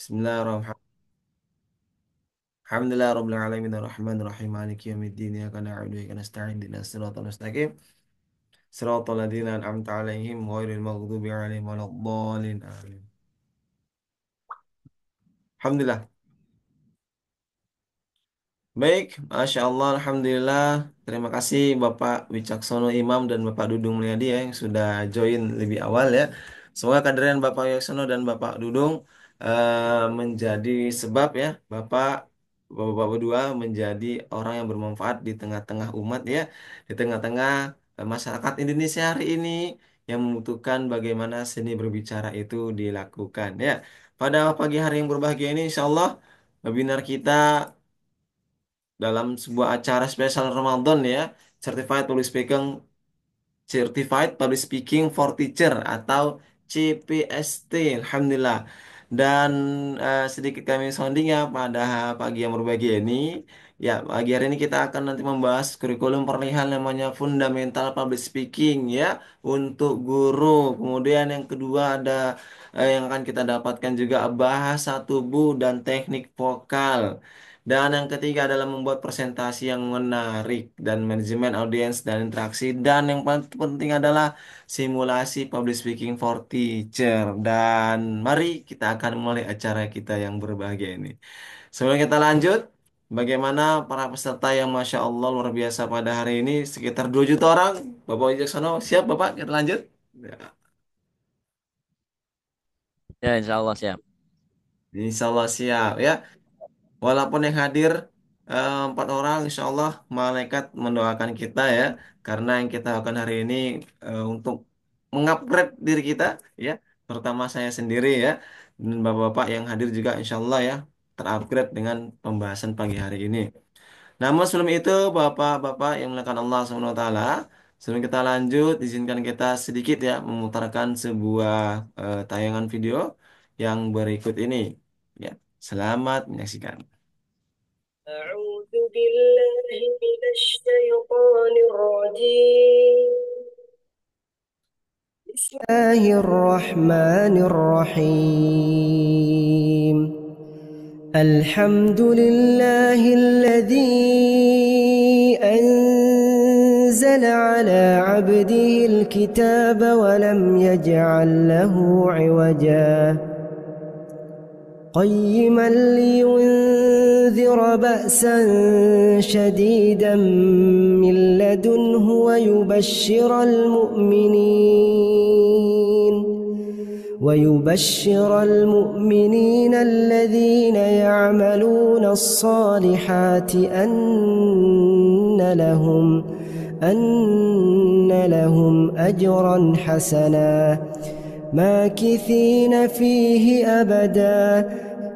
Bismillahirrahmanirrahim. Alhamdulillah alamin arrahmanir rahim maliki yaumiddin iyyaka na'budu wa iyyaka nasta'in ihdinas siratal mustaqim siratal ladzina an'amta 'alaihim ghairil maghdubi 'alaihim waladdallin amin. Alhamdulillah. Baik, Masya Allah, Alhamdulillah. Terima kasih Bapak Wicaksono Imam dan Bapak Dudung Mulyadi ya, yang sudah join lebih awal ya. Semoga kehadiran Bapak Wicaksono dan Bapak Dudung menjadi sebab ya, Bapak berdua menjadi orang yang bermanfaat di tengah-tengah umat ya, di tengah-tengah masyarakat Indonesia hari ini yang membutuhkan bagaimana seni berbicara itu dilakukan ya. Pada pagi hari yang berbahagia ini, Insya Allah, webinar kita dalam sebuah acara spesial Ramadan ya, Certified Public Speaking for Teacher atau CPST, Alhamdulillah. Dan sedikit kami sounding ya pada pagi yang berbahagia ini. Ya, pagi hari ini kita akan nanti membahas kurikulum perihal namanya Fundamental Public Speaking ya untuk guru. Kemudian yang kedua ada yang akan kita dapatkan juga bahasa tubuh dan teknik vokal. Dan yang ketiga adalah membuat presentasi yang menarik dan manajemen audiens dan interaksi. Dan yang paling penting adalah simulasi public speaking for teacher. Dan mari kita akan mulai acara kita yang berbahagia ini. Sebelum kita lanjut, bagaimana para peserta yang Masya Allah luar biasa pada hari ini sekitar 2 juta orang. Bapak Wijaksono, siap Bapak? Kita lanjut. Ya, Ya, insya Allah siap. Insya Allah siap ya. Walaupun yang hadir 4 orang, insya Allah malaikat mendoakan kita ya, karena yang kita lakukan hari ini untuk mengupgrade diri kita ya, terutama saya sendiri ya, dan bapak-bapak yang hadir juga insya Allah ya, terupgrade dengan pembahasan pagi hari ini. Namun sebelum itu, bapak-bapak yang melakukan Allah Subhanahu Wa Taala, sebelum kita lanjut, izinkan kita sedikit ya memutarkan sebuah tayangan video yang berikut ini. Ya, selamat menyaksikan. أعوذ بالله من الشيطان الرجيم بسم الله الرحمن الرحيم الحمد لله الذي أنزل على عبده الكتاب ولم يجعل له عوجا قيما لينذر بأسا شديدا من لدنه ويبشر المؤمنين الذين يعملون الصالحات أن لهم أجرا حسنا ماكثين فيه أبدا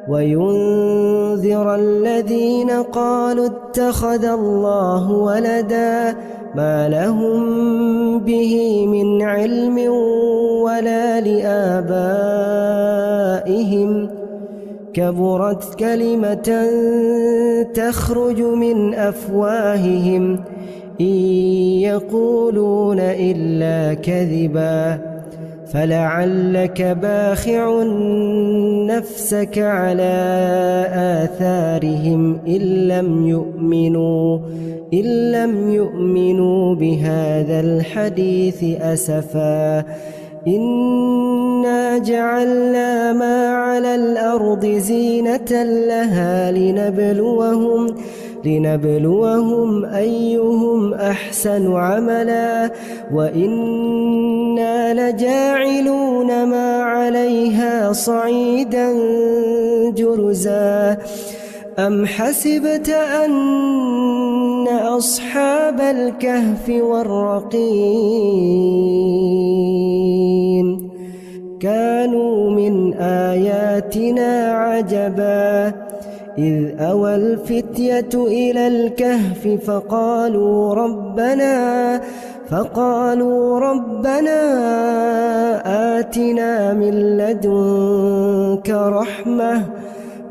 وينذر الذين قالوا اتخذ الله ولدا ما لهم به من علم ولا لآبائهم كبرت كلمة تخرج من أفواههم إن يقولون إلا كذبا فلعلك باخع نفسك على آثارهم إن لم يؤمنوا بهذا الحديث أسفا إنا جعلنا ما على الأرض زينة لها لنبلوهم أيهم أحسن عملا وإنا لجاعلون ما عليها صعيدا جرزا أم حسبت أن أصحاب الكهف والرقيم كانوا من آياتنا عجبا إذ أوى الفتية إلى الكهف فقالوا ربنا آتنا من لدنك رحمة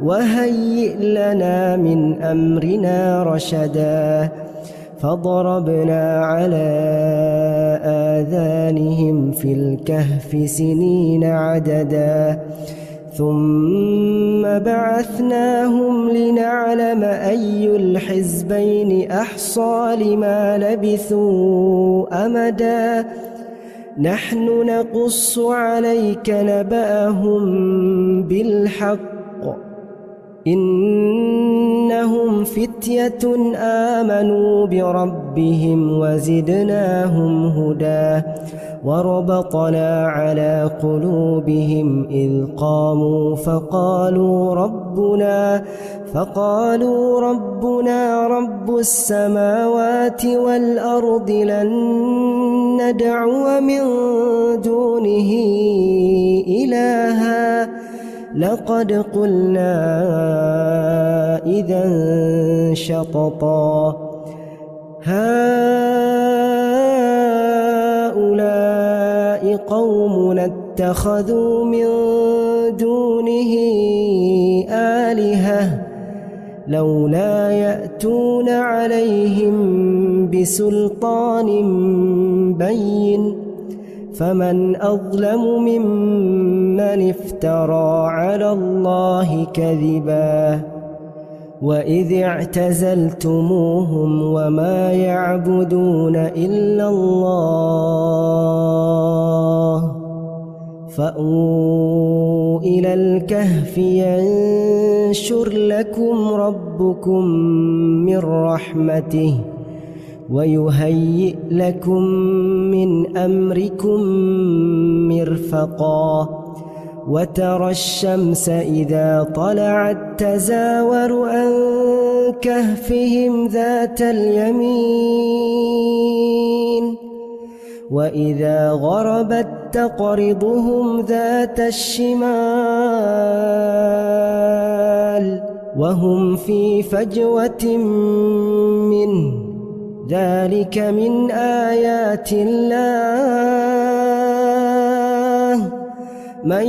وهيئ لنا من أمرنا رشدا فضربنا على آذانهم في الكهف سنين عددا ثم بعثناهم لنعلم أي الحزبين أحصى لما لبثوا أمدا نحن نقص عليك نبأهم بالحق إنهم فتية آمنوا بربهم وزدناهم هدى وربطنا على قلوبهم إذ قاموا فقالوا ربنا رب السماوات والأرض لن ندعو من دونه إلها لقد قلنا إذا شططا هؤلاء قومنا اتخذوا من دونه آلهة لولا يأتون عليهم بسلطان بين فمن أظلم ممن افترى على الله كذبا وإذ اعتزلتموهم وما يعبدون إلا الله فأووا إلى الكهف ينشر لكم ربكم من رحمته ويهيئ لكم من أمركم مرفقا وترى الشمس إذا طلعت تزاور عن كهفهم ذات اليمين وإذا غربت تقرضهم ذات الشمال وهم في فجوة منه ذلك من آيات الله من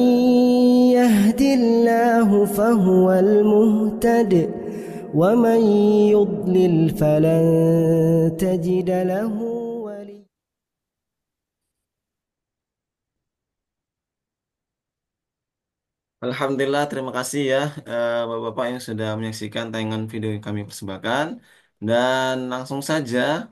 يهد الله فهو المهتد ومن يضلل فلن تجد له وليا. Alhamdulillah, terima kasih ya Bapak-Bapak yang sudah menyaksikan tayangan video yang kami persembahkan. Dan langsung saja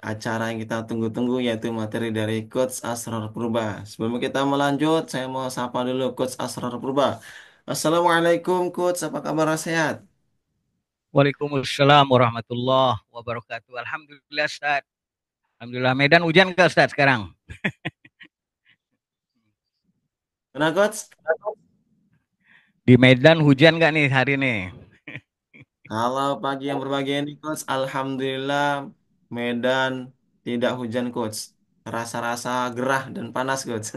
acara yang kita tunggu-tunggu yaitu materi dari Coach Asrar Purba. Sebelum kita melanjut, saya mau sapa dulu Coach Asrar Purba. Assalamualaikum Coach, apa kabar sehat? Waalaikumsalam warahmatullahi wabarakatuh. Alhamdulillah Ustaz. Alhamdulillah. Medan hujan nggak Ustaz sekarang? Nah Coach, Di Medan hujan nggak nih hari ini? kalau pagi yang berbahagia ini Coach, Alhamdulillah Medan tidak hujan Coach. Rasa-rasa gerah dan panas Coach.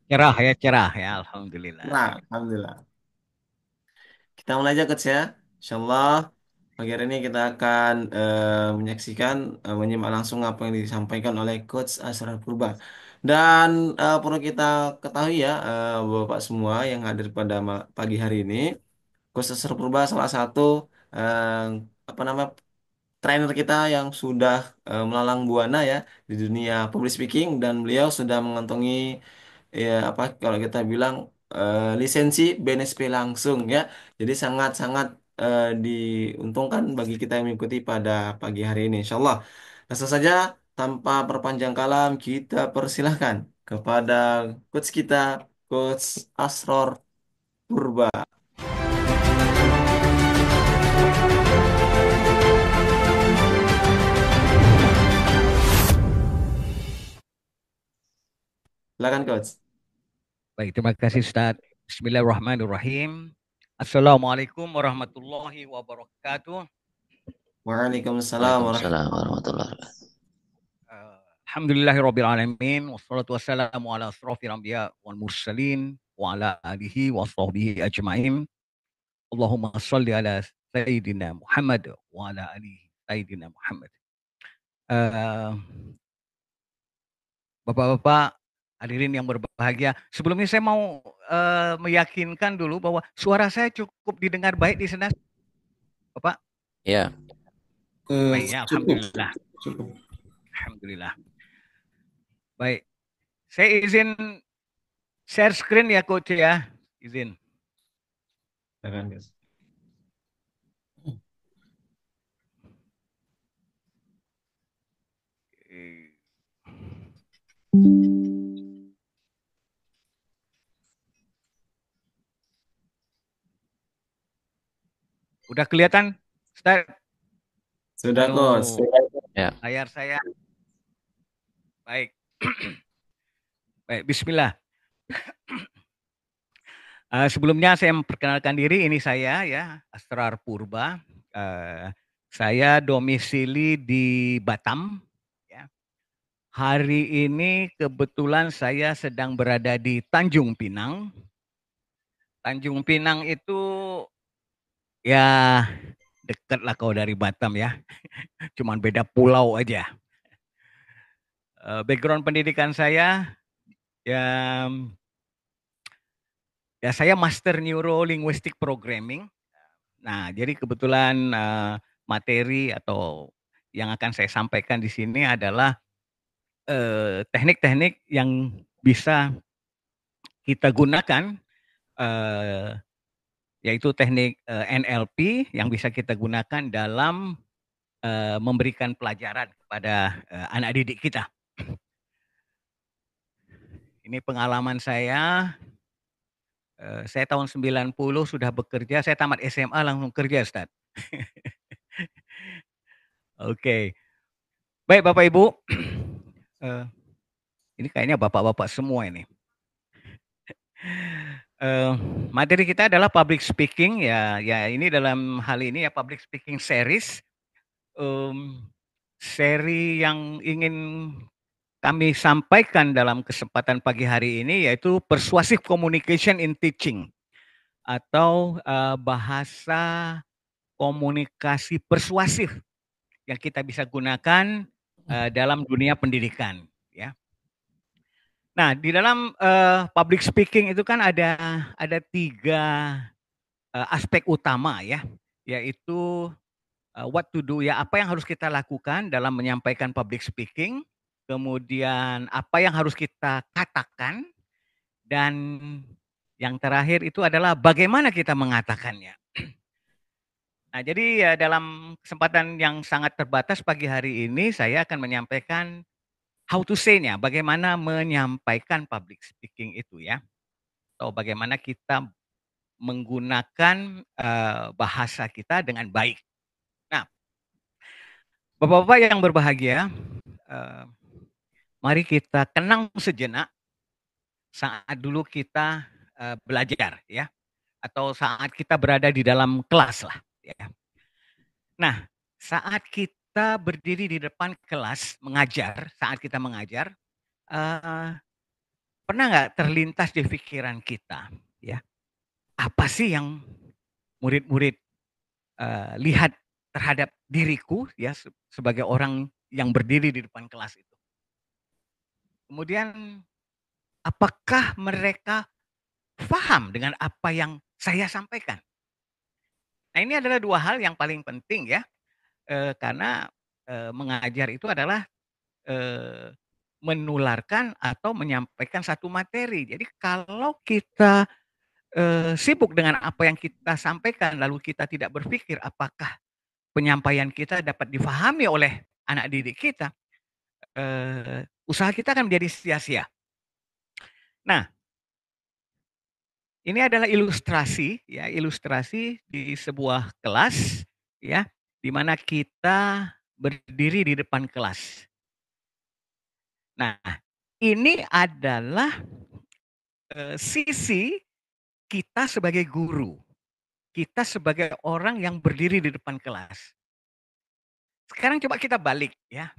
Cerah ya. Alhamdulillah. Nah, Alhamdulillah. Kita mulai aja Coach ya. Insyaallah pagi hari ini kita akan menyaksikan, menyimak langsung apa yang disampaikan oleh Coach Asrar Purba. Dan perlu kita ketahui ya, Bapak semua yang hadir pada pagi hari ini, Coach Asrar Purba salah satu eh, apa nama trainer kita yang sudah melalang buana ya di dunia public speaking dan beliau sudah mengantongi ya apa kalau kita bilang lisensi BNSP langsung ya. Jadi sangat-sangat diuntungkan bagi kita yang mengikuti pada pagi hari ini. Insyaallah. Langsung saja tanpa perpanjang kalam kita persilahkan kepada coach kita, Coach Asror Purba. Silakan Coach. Baik, terima kasih Ustaz. Bismillahirrahmanirrahim. Assalamualaikum warahmatullahi wabarakatuh. Waalaikumsalam Waalaikumsalam warahmatullahi warahmatullahi wabarakatuh. Alhamdulillahirabbil alamin wassalatu wassalamu ala asrofil anbiya wal mursalin wa ala alihi wa sahbihi ajmain. Allahumma shalli ala sayyidina Muhammad wa ala alihi sayyidina Muhammad. Eh, Bapak-bapak hadirin yang berbahagia, sebelumnya saya mau meyakinkan dulu bahwa suara saya cukup didengar baik di sana, Bapak. Ya, Baik ya, Cukup. alhamdulillah. Cukup. Alhamdulillah. Baik. Saya izin share screen ya Coach ya. Izin. Silakan, guys. Udah kelihatan, Ustaz? Sudah, Kos. Ya. Layar saya. Baik. Baik, bismillah. Sebelumnya saya memperkenalkan diri, ini saya ya, Asrar Purba. Saya domisili di Batam. Ya. Hari ini kebetulan saya sedang berada di Tanjung Pinang. Tanjung Pinang itu ya dekat lah kau dari Batam ya, cuman beda pulau aja. Background pendidikan saya ya, saya Master Neuro Linguistic Programming. Nah, jadi kebetulan materi atau yang akan saya sampaikan di sini adalah teknik-teknik yang bisa kita gunakan, yaitu teknik NLP yang bisa kita gunakan dalam memberikan pelajaran kepada anak didik kita. Ini pengalaman saya. Saya tahun 90 sudah bekerja, saya tamat SMA langsung kerja, Ustaz. Oke. Baik Bapak Ibu, ini kayaknya bapak-bapak semua ini. Materi kita adalah public speaking ya, ini dalam hal ini ya public speaking series. Seri yang ingin kami sampaikan dalam kesempatan pagi hari ini yaitu persuasive communication in teaching atau bahasa komunikasi persuasif yang kita bisa gunakan dalam dunia pendidikan. Ya. Nah, di dalam public speaking itu kan ada 3 aspek utama ya, yaitu what to do ya, apa yang harus kita lakukan dalam menyampaikan public speaking, kemudian apa yang harus kita katakan, dan yang terakhir itu adalah bagaimana kita mengatakannya. Nah, jadi ya dalam kesempatan yang sangat terbatas pagi hari ini saya akan menyampaikan how to say-nya, bagaimana menyampaikan public speaking itu ya, atau bagaimana kita menggunakan bahasa kita dengan baik. Nah, Bapak-bapak yang berbahagia, mari kita kenang sejenak saat dulu kita belajar ya, atau saat kita berada di dalam kelas lah ya. Nah, saat kita berdiri di depan kelas mengajar, saat kita mengajar, pernah nggak terlintas di pikiran kita ya, apa sih yang murid-murid lihat terhadap diriku ya sebagai orang yang berdiri di depan kelas itu. Kemudian apakah mereka paham dengan apa yang saya sampaikan? Nah, ini adalah 2 hal yang paling penting ya, karena mengajar itu adalah menularkan atau menyampaikan satu materi. Jadi kalau kita sibuk dengan apa yang kita sampaikan lalu kita tidak berpikir apakah penyampaian kita dapat difahami oleh anak didik kita, usaha kita akan menjadi sia-sia. Nah, ini adalah ilustrasi ya, ilustrasi di sebuah kelas ya, di mana kita berdiri di depan kelas. Nah, ini adalah sisi kita sebagai guru, kita sebagai orang yang berdiri di depan kelas. Sekarang coba kita balik ya,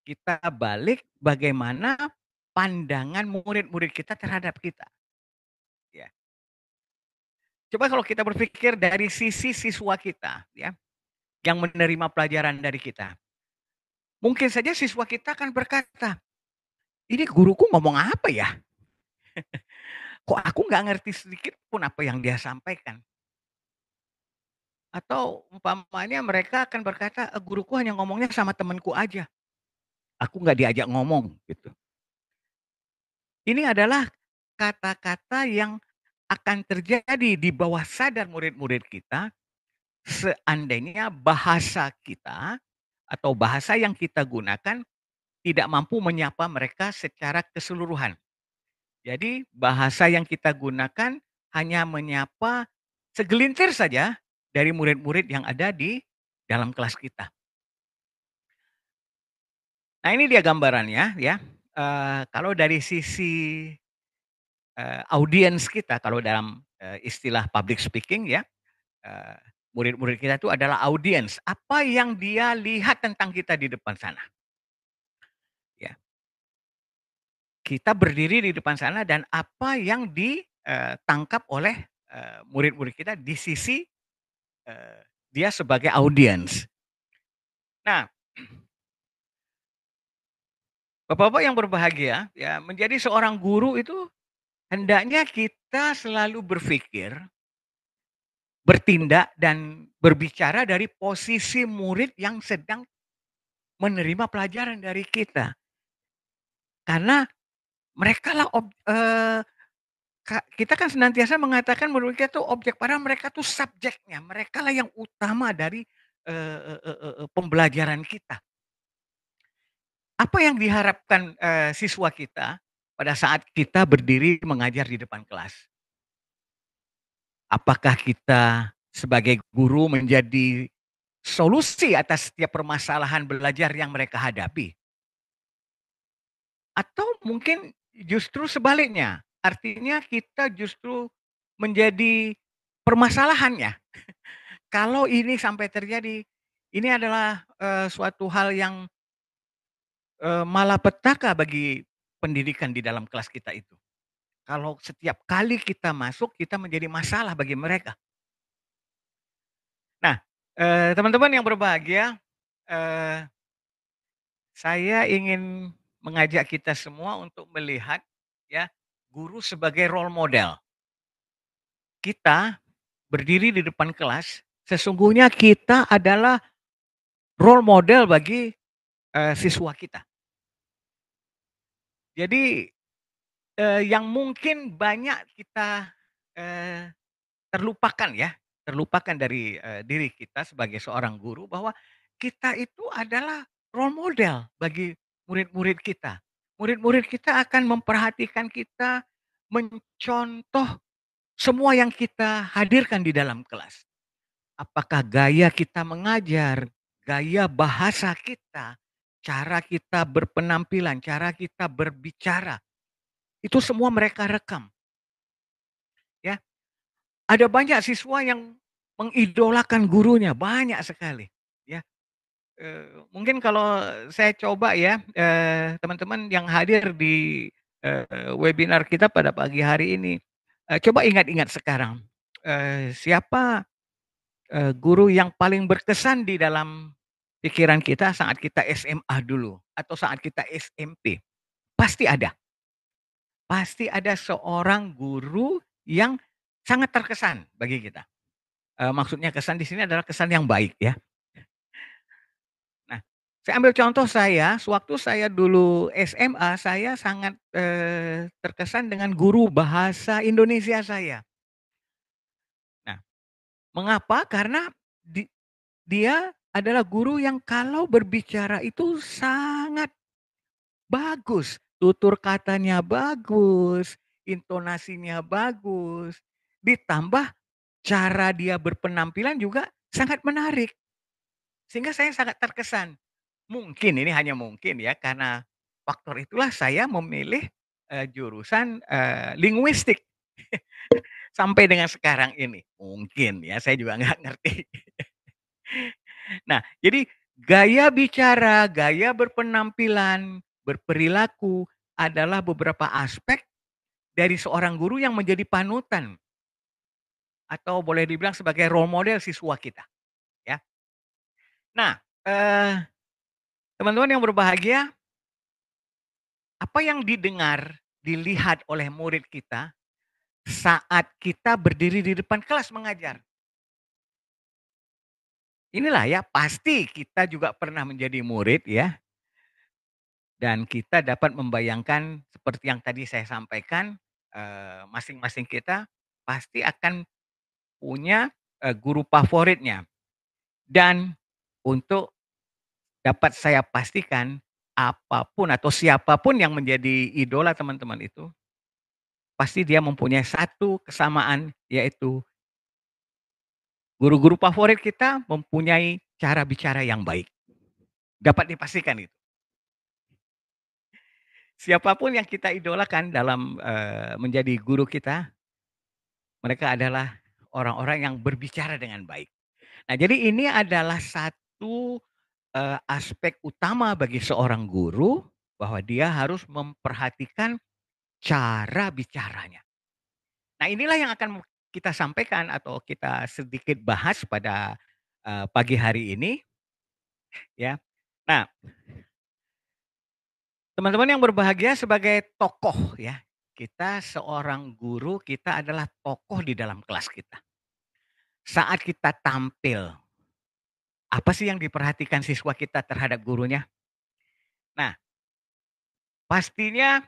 kita balik bagaimana pandangan murid-murid kita terhadap kita. Ya. Coba kalau kita berpikir dari sisi siswa kita, ya, yang menerima pelajaran dari kita, mungkin saja siswa kita akan berkata, ini guruku ngomong apa ya? Kok aku nggak ngerti sedikit pun apa yang dia sampaikan? Atau umpamanya mereka akan berkata, guruku hanya ngomongnya sama temanku aja. Aku nggak diajak ngomong gitu. Ini adalah kata-kata yang akan terjadi di bawah sadar murid-murid kita seandainya bahasa kita atau bahasa yang kita gunakan tidak mampu menyapa mereka secara keseluruhan. Jadi bahasa yang kita gunakan hanya menyapa segelintir saja dari murid-murid yang ada di dalam kelas kita. Nah, ini dia gambarannya ya. Kalau dari sisi audiens kita, kalau dalam istilah public speaking ya, eh, murid-murid kita itu adalah audiens. Apa yang dia lihat tentang kita di depan sana? Ya, kita berdiri di depan sana dan apa yang ditangkap oleh murid-murid kita di sisi dia sebagai audiens. Nah, Bapak-bapak yang berbahagia, ya menjadi seorang guru itu hendaknya kita selalu berpikir, bertindak dan berbicara dari posisi murid yang sedang menerima pelajaran dari kita. Karena mereka lah kita kan senantiasa mengatakan murid kita tuh objek, padahal mereka tuh subjeknya. Mereka lah yang utama dari pembelajaran kita. Apa yang diharapkan siswa kita pada saat kita berdiri mengajar di depan kelas? Apakah kita sebagai guru menjadi solusi atas setiap permasalahan belajar yang mereka hadapi? Atau mungkin justru sebaliknya, artinya kita justru menjadi permasalahannya. Kalau ini sampai terjadi, ini adalah suatu hal yang malapetaka bagi pendidikan di dalam kelas kita itu. Kalau setiap kali kita masuk, kita menjadi masalah bagi mereka. Nah, teman-teman yang berbahagia, saya ingin mengajak kita semua untuk melihat ya guru sebagai role model. Kita berdiri di depan kelas, sesungguhnya kita adalah role model bagi siswa kita. Jadi yang mungkin banyak kita terlupakan ya, terlupakan dari diri kita sebagai seorang guru bahwa kita itu adalah role model bagi murid-murid kita. Murid-murid kita akan memperhatikan kita, mencontoh semua yang kita hadirkan di dalam kelas. Apakah gaya kita mengajar, gaya bahasa kita, cara kita berpenampilan, cara kita berbicara, itu semua mereka rekam. Ya, ada banyak siswa yang mengidolakan gurunya, banyak sekali. Ya, mungkin kalau saya coba ya, teman-teman yang hadir di webinar kita pada pagi hari ini, coba ingat-ingat sekarang, siapa guru yang paling berkesan di dalam pikiran kita saat kita SMA dulu atau saat kita SMP? Pasti ada. Pasti ada seorang guru yang sangat terkesan bagi kita. Maksudnya kesan di sini adalah kesan yang baik ya. Nah, saya ambil contoh saya, sewaktu saya dulu SMA, saya sangat terkesan dengan guru bahasa Indonesia saya. Nah, mengapa? Karena dia adalah guru yang kalau berbicara itu sangat bagus. Tutur katanya bagus, intonasinya bagus. Ditambah cara dia berpenampilan juga sangat menarik. Sehingga saya sangat terkesan. Mungkin ini hanya mungkin ya, karena faktor itulah saya memilih jurusan linguistik sampai dengan sekarang ini. Mungkin ya, saya juga nggak ngerti. Nah, jadi gaya bicara, gaya berpenampilan, berperilaku adalah beberapa aspek dari seorang guru yang menjadi panutan atau boleh dibilang sebagai role model siswa kita. Ya. Nah, teman-teman yang berbahagia, apa yang didengar, dilihat oleh murid kita saat kita berdiri di depan kelas mengajar? Inilah ya, pasti kita juga pernah menjadi murid ya. Dan kita dapat membayangkan seperti yang tadi saya sampaikan, masing-masing kita pasti akan punya guru favoritnya. Dan untuk dapat saya pastikan, apapun atau siapapun yang menjadi idola teman-teman itu, pasti dia mempunyai satu kesamaan, yaitu guru-guru favorit kita mempunyai cara bicara yang baik. Dapat dipastikan itu. Siapapun yang kita idolakan dalam menjadi guru kita, mereka adalah orang-orang yang berbicara dengan baik. Nah, jadi ini adalah satu aspek utama bagi seorang guru, bahwa dia harus memperhatikan cara bicaranya. Nah, inilah yang akan kita sampaikan atau kita sedikit bahas pada pagi hari ini, ya. Nah, teman-teman yang berbahagia, sebagai tokoh ya, kita seorang guru, kita adalah tokoh di dalam kelas kita. Saat kita tampil, apa sih yang diperhatikan siswa kita terhadap gurunya? Nah, pastinya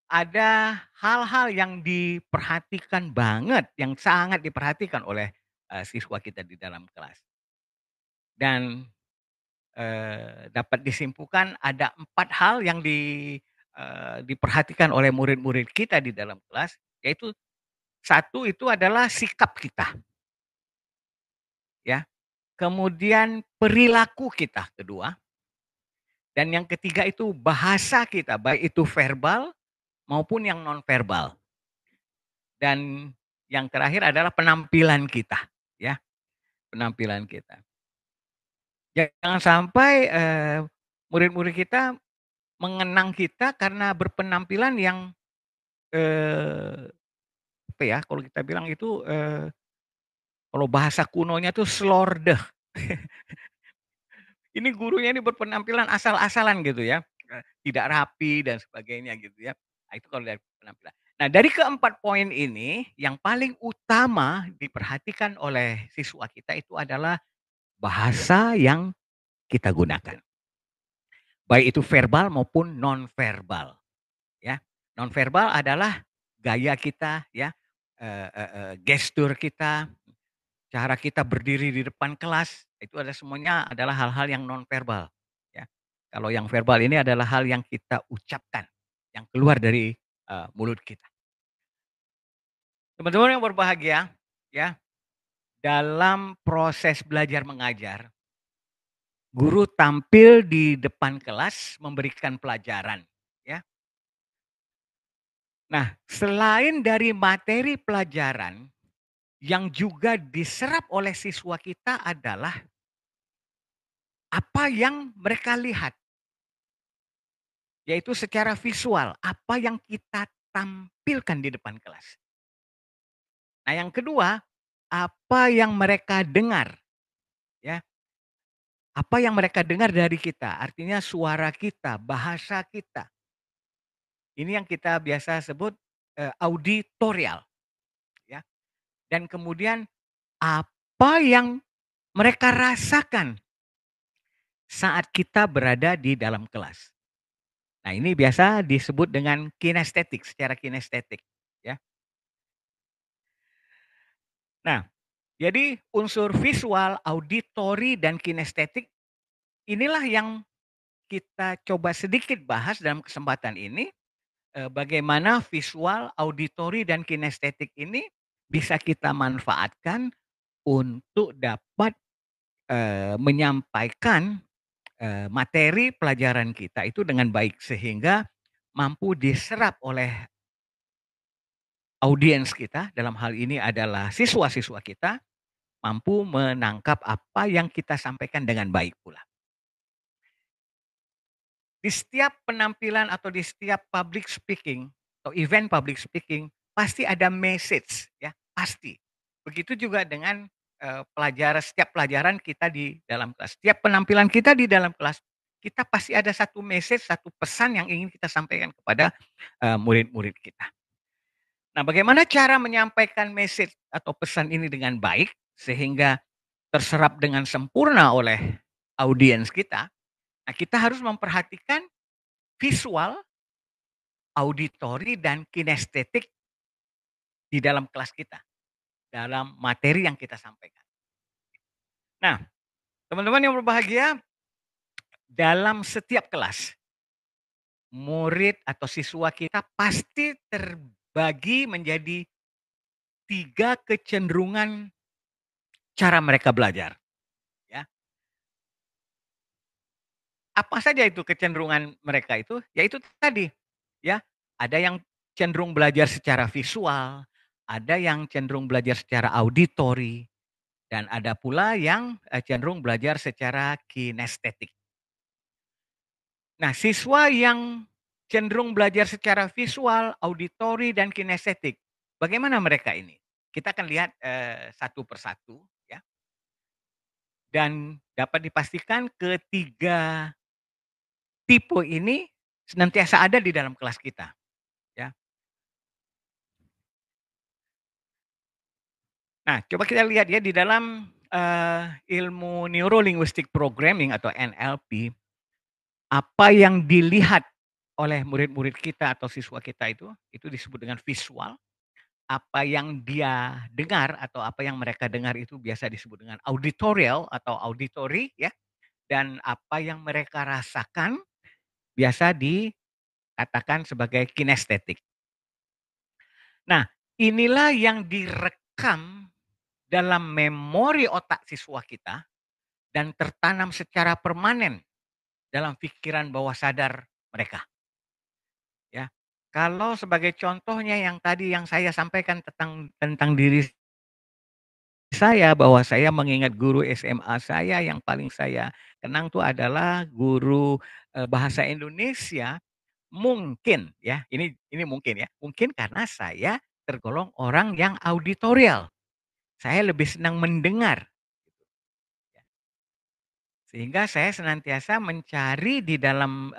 ada hal-hal yang diperhatikan banget, yang sangat diperhatikan oleh siswa kita di dalam kelas. Dan dapat disimpulkan ada 4 hal yang diperhatikan oleh murid-murid kita di dalam kelas, yaitu 1 itu adalah sikap kita. Ya. Kemudian perilaku kita kedua. Dan yang ketiga itu bahasa kita, baik itu verbal maupun yang non verbal. Dan yang terakhir adalah penampilan kita, ya. Penampilan kita. Jangan sampai murid-murid kita mengenang kita karena berpenampilan yang apa ya, kalau kita bilang itu kalau bahasa kunonya tuh slordeh. Ini gurunya ini berpenampilan asal-asalan gitu ya, tidak rapi dan sebagainya gitu ya. Nah, itu kalau dari penampilan. Nah, dari keempat poin ini yang paling utama diperhatikan oleh siswa kita itu adalah bahasa yang kita gunakan. Baik itu verbal maupun non verbal, ya. Non verbal adalah gaya kita ya, gestur kita, cara kita berdiri di depan kelas, itu ada semuanya adalah hal-hal yang non verbal, ya. Kalau yang verbal ini adalah hal yang kita ucapkan, yang keluar dari mulut kita. Teman-teman yang berbahagia, ya, dalam proses belajar mengajar, guru tampil di depan kelas memberikan pelajaran, ya. Nah, selain dari materi pelajaran, yang juga diserap oleh siswa kita adalah apa yang mereka lihat. Yaitu secara visual, apa yang kita tampilkan di depan kelas. Nah, yang kedua, apa yang mereka dengar. Ya. Apa yang mereka dengar dari kita, artinya suara kita, bahasa kita. Ini yang kita biasa sebut auditorial. Ya. Dan kemudian apa yang mereka rasakan saat kita berada di dalam kelas. Nah, ini biasa disebut dengan kinestetik, secara kinestetik, ya. Nah, jadi unsur visual, auditori, dan kinestetik inilah yang kita coba sedikit bahas dalam kesempatan ini, bagaimana visual, auditori, dan kinestetik ini bisa kita manfaatkan untuk dapat menyampaikan materi pelajaran kita itu dengan baik, sehingga mampu diserap oleh audiens kita, dalam hal ini adalah siswa-siswa kita, mampu menangkap apa yang kita sampaikan dengan baik pula. Di setiap penampilan atau di setiap public speaking atau event public speaking pasti ada message, ya, pasti. Begitu juga dengan setiap pelajaran kita di dalam kelas. Setiap penampilan kita di dalam kelas, kita pasti ada satu message, satu pesan yang ingin kita sampaikan kepada murid-murid kita. Nah, bagaimana cara menyampaikan message atau pesan ini dengan baik sehingga terserap dengan sempurna oleh audiens kita? Nah, kita harus memperhatikan visual, auditori, dan kinestetik di dalam kelas kita. dalam materi yang kita sampaikan. Nah, teman-teman yang berbahagia, dalam setiap kelas, murid atau siswa kita pasti terbagi menjadi 3 kecenderungan cara mereka belajar. Ya. Apa saja itu kecenderungan mereka itu? Yaitu tadi, ya, ada yang cenderung belajar secara visual, ada yang cenderung belajar secara auditori, dan ada pula yang cenderung belajar secara kinestetik. Nah, siswa yang cenderung belajar secara visual, auditori, dan kinestetik, bagaimana mereka ini? Kita akan lihat satu persatu, ya. Dan dapat dipastikan ketiga tipe ini senantiasa ada di dalam kelas kita, ya. Nah, coba kita lihat ya di dalam ilmu Neuro-Linguistic Programming atau NLP, apa yang dilihat oleh murid-murid kita atau siswa kita itu disebut dengan visual. Apa yang dia dengar atau apa yang mereka dengar itu biasa disebut dengan auditorial atau auditory, ya. Dan apa yang mereka rasakan biasa dikatakan sebagai kinestetik. Nah, inilah yang direkam dalam memori otak siswa kita dan tertanam secara permanen dalam pikiran bawah sadar mereka. Ya. Kalau sebagai contohnya yang tadi yang saya sampaikan tentang diri saya, bahwa saya mengingat guru SMA saya yang paling saya kenang tuh adalah guru bahasa Indonesia. Mungkin ya, ini mungkin ya, mungkin karena saya tergolong orang yang auditorial. Saya lebih senang mendengar. Sehingga saya senantiasa mencari di dalam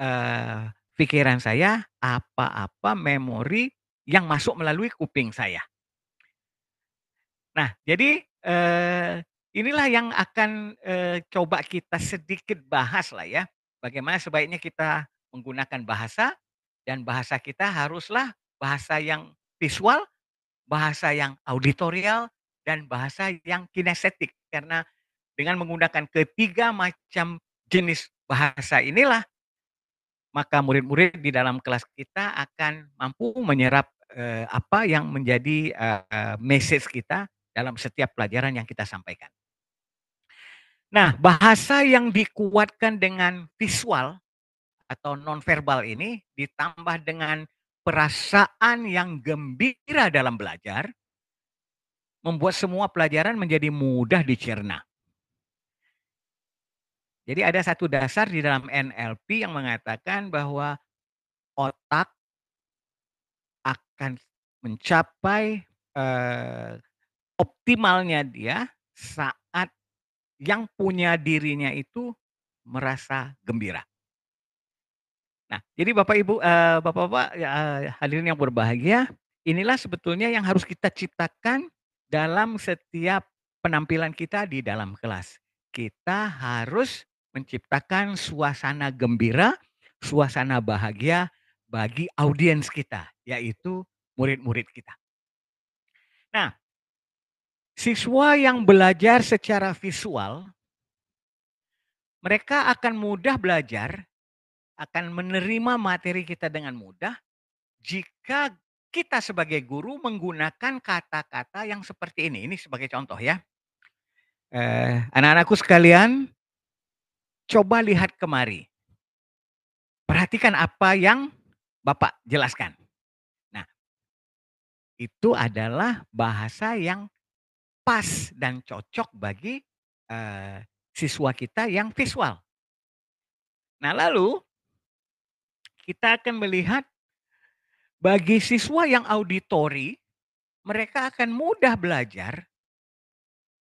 pikiran saya apa-apa memori yang masuk melalui kuping saya. Nah, jadi inilah yang akan coba kita sedikit bahas lah ya. Bagaimana sebaiknya kita menggunakan bahasa, dan bahasa kita haruslah bahasa yang visual, bahasa yang auditorial, dan bahasa yang kinestetik. Karena dengan menggunakan ketiga macam jenis bahasa inilah, maka murid-murid di dalam kelas kita akan mampu menyerap apa yang menjadi message kita dalam setiap pelajaran yang kita sampaikan. Nah, bahasa yang dikuatkan dengan visual atau nonverbal ini ditambah dengan perasaan yang gembira dalam belajar, membuat semua pelajaran menjadi mudah dicerna. Jadi ada satu dasar di dalam NLP yang mengatakan bahwa otak akan mencapai optimalnya dia saat yang punya dirinya itu merasa gembira. Nah, jadi Bapak Ibu, Bapak-bapak, hadirin yang berbahagia, inilah sebetulnya yang harus kita ciptakan dalam setiap penampilan kita di dalam kelas. Kita harus menciptakan suasana gembira, suasana bahagia bagi audiens kita, yaitu murid-murid kita. Nah, siswa yang belajar secara visual, mereka akan mudah belajar, akan menerima materi kita dengan mudah jika kita sebagai guru menggunakan kata-kata yang seperti ini. Ini sebagai contoh ya. Anak-anakku sekalian, coba lihat kemari. Perhatikan apa yang Bapak jelaskan. Nah, itu adalah bahasa yang pas dan cocok bagi siswa kita yang visual. Nah, lalu kita akan melihat bagi siswa yang auditori, mereka akan mudah belajar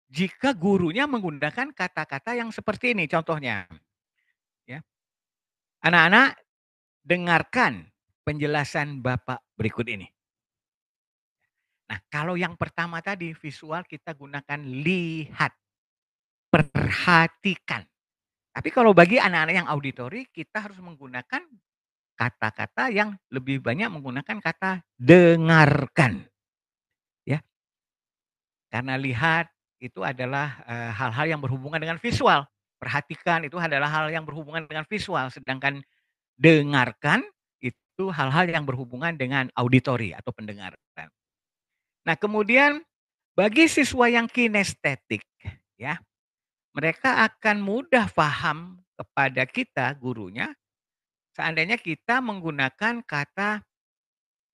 jika gurunya menggunakan kata-kata yang seperti ini. Contohnya, ya, anak-anak dengarkan penjelasan Bapak berikut ini. Nah, kalau yang pertama tadi visual kita gunakan lihat, perhatikan. Tapi kalau bagi anak-anak yang auditori, kita harus menggunakan kata-kata yang lebih banyak menggunakan kata dengarkan. Ya. Karena lihat itu adalah hal-hal yang berhubungan dengan visual. Perhatikan itu adalah hal yang berhubungan dengan visual. Sedangkan dengarkan itu hal-hal yang berhubungan dengan auditori atau pendengaran. Nah, kemudian bagi siswa yang kinestetik, ya, mereka akan mudah paham kepada kita gurunya seandainya kita menggunakan kata,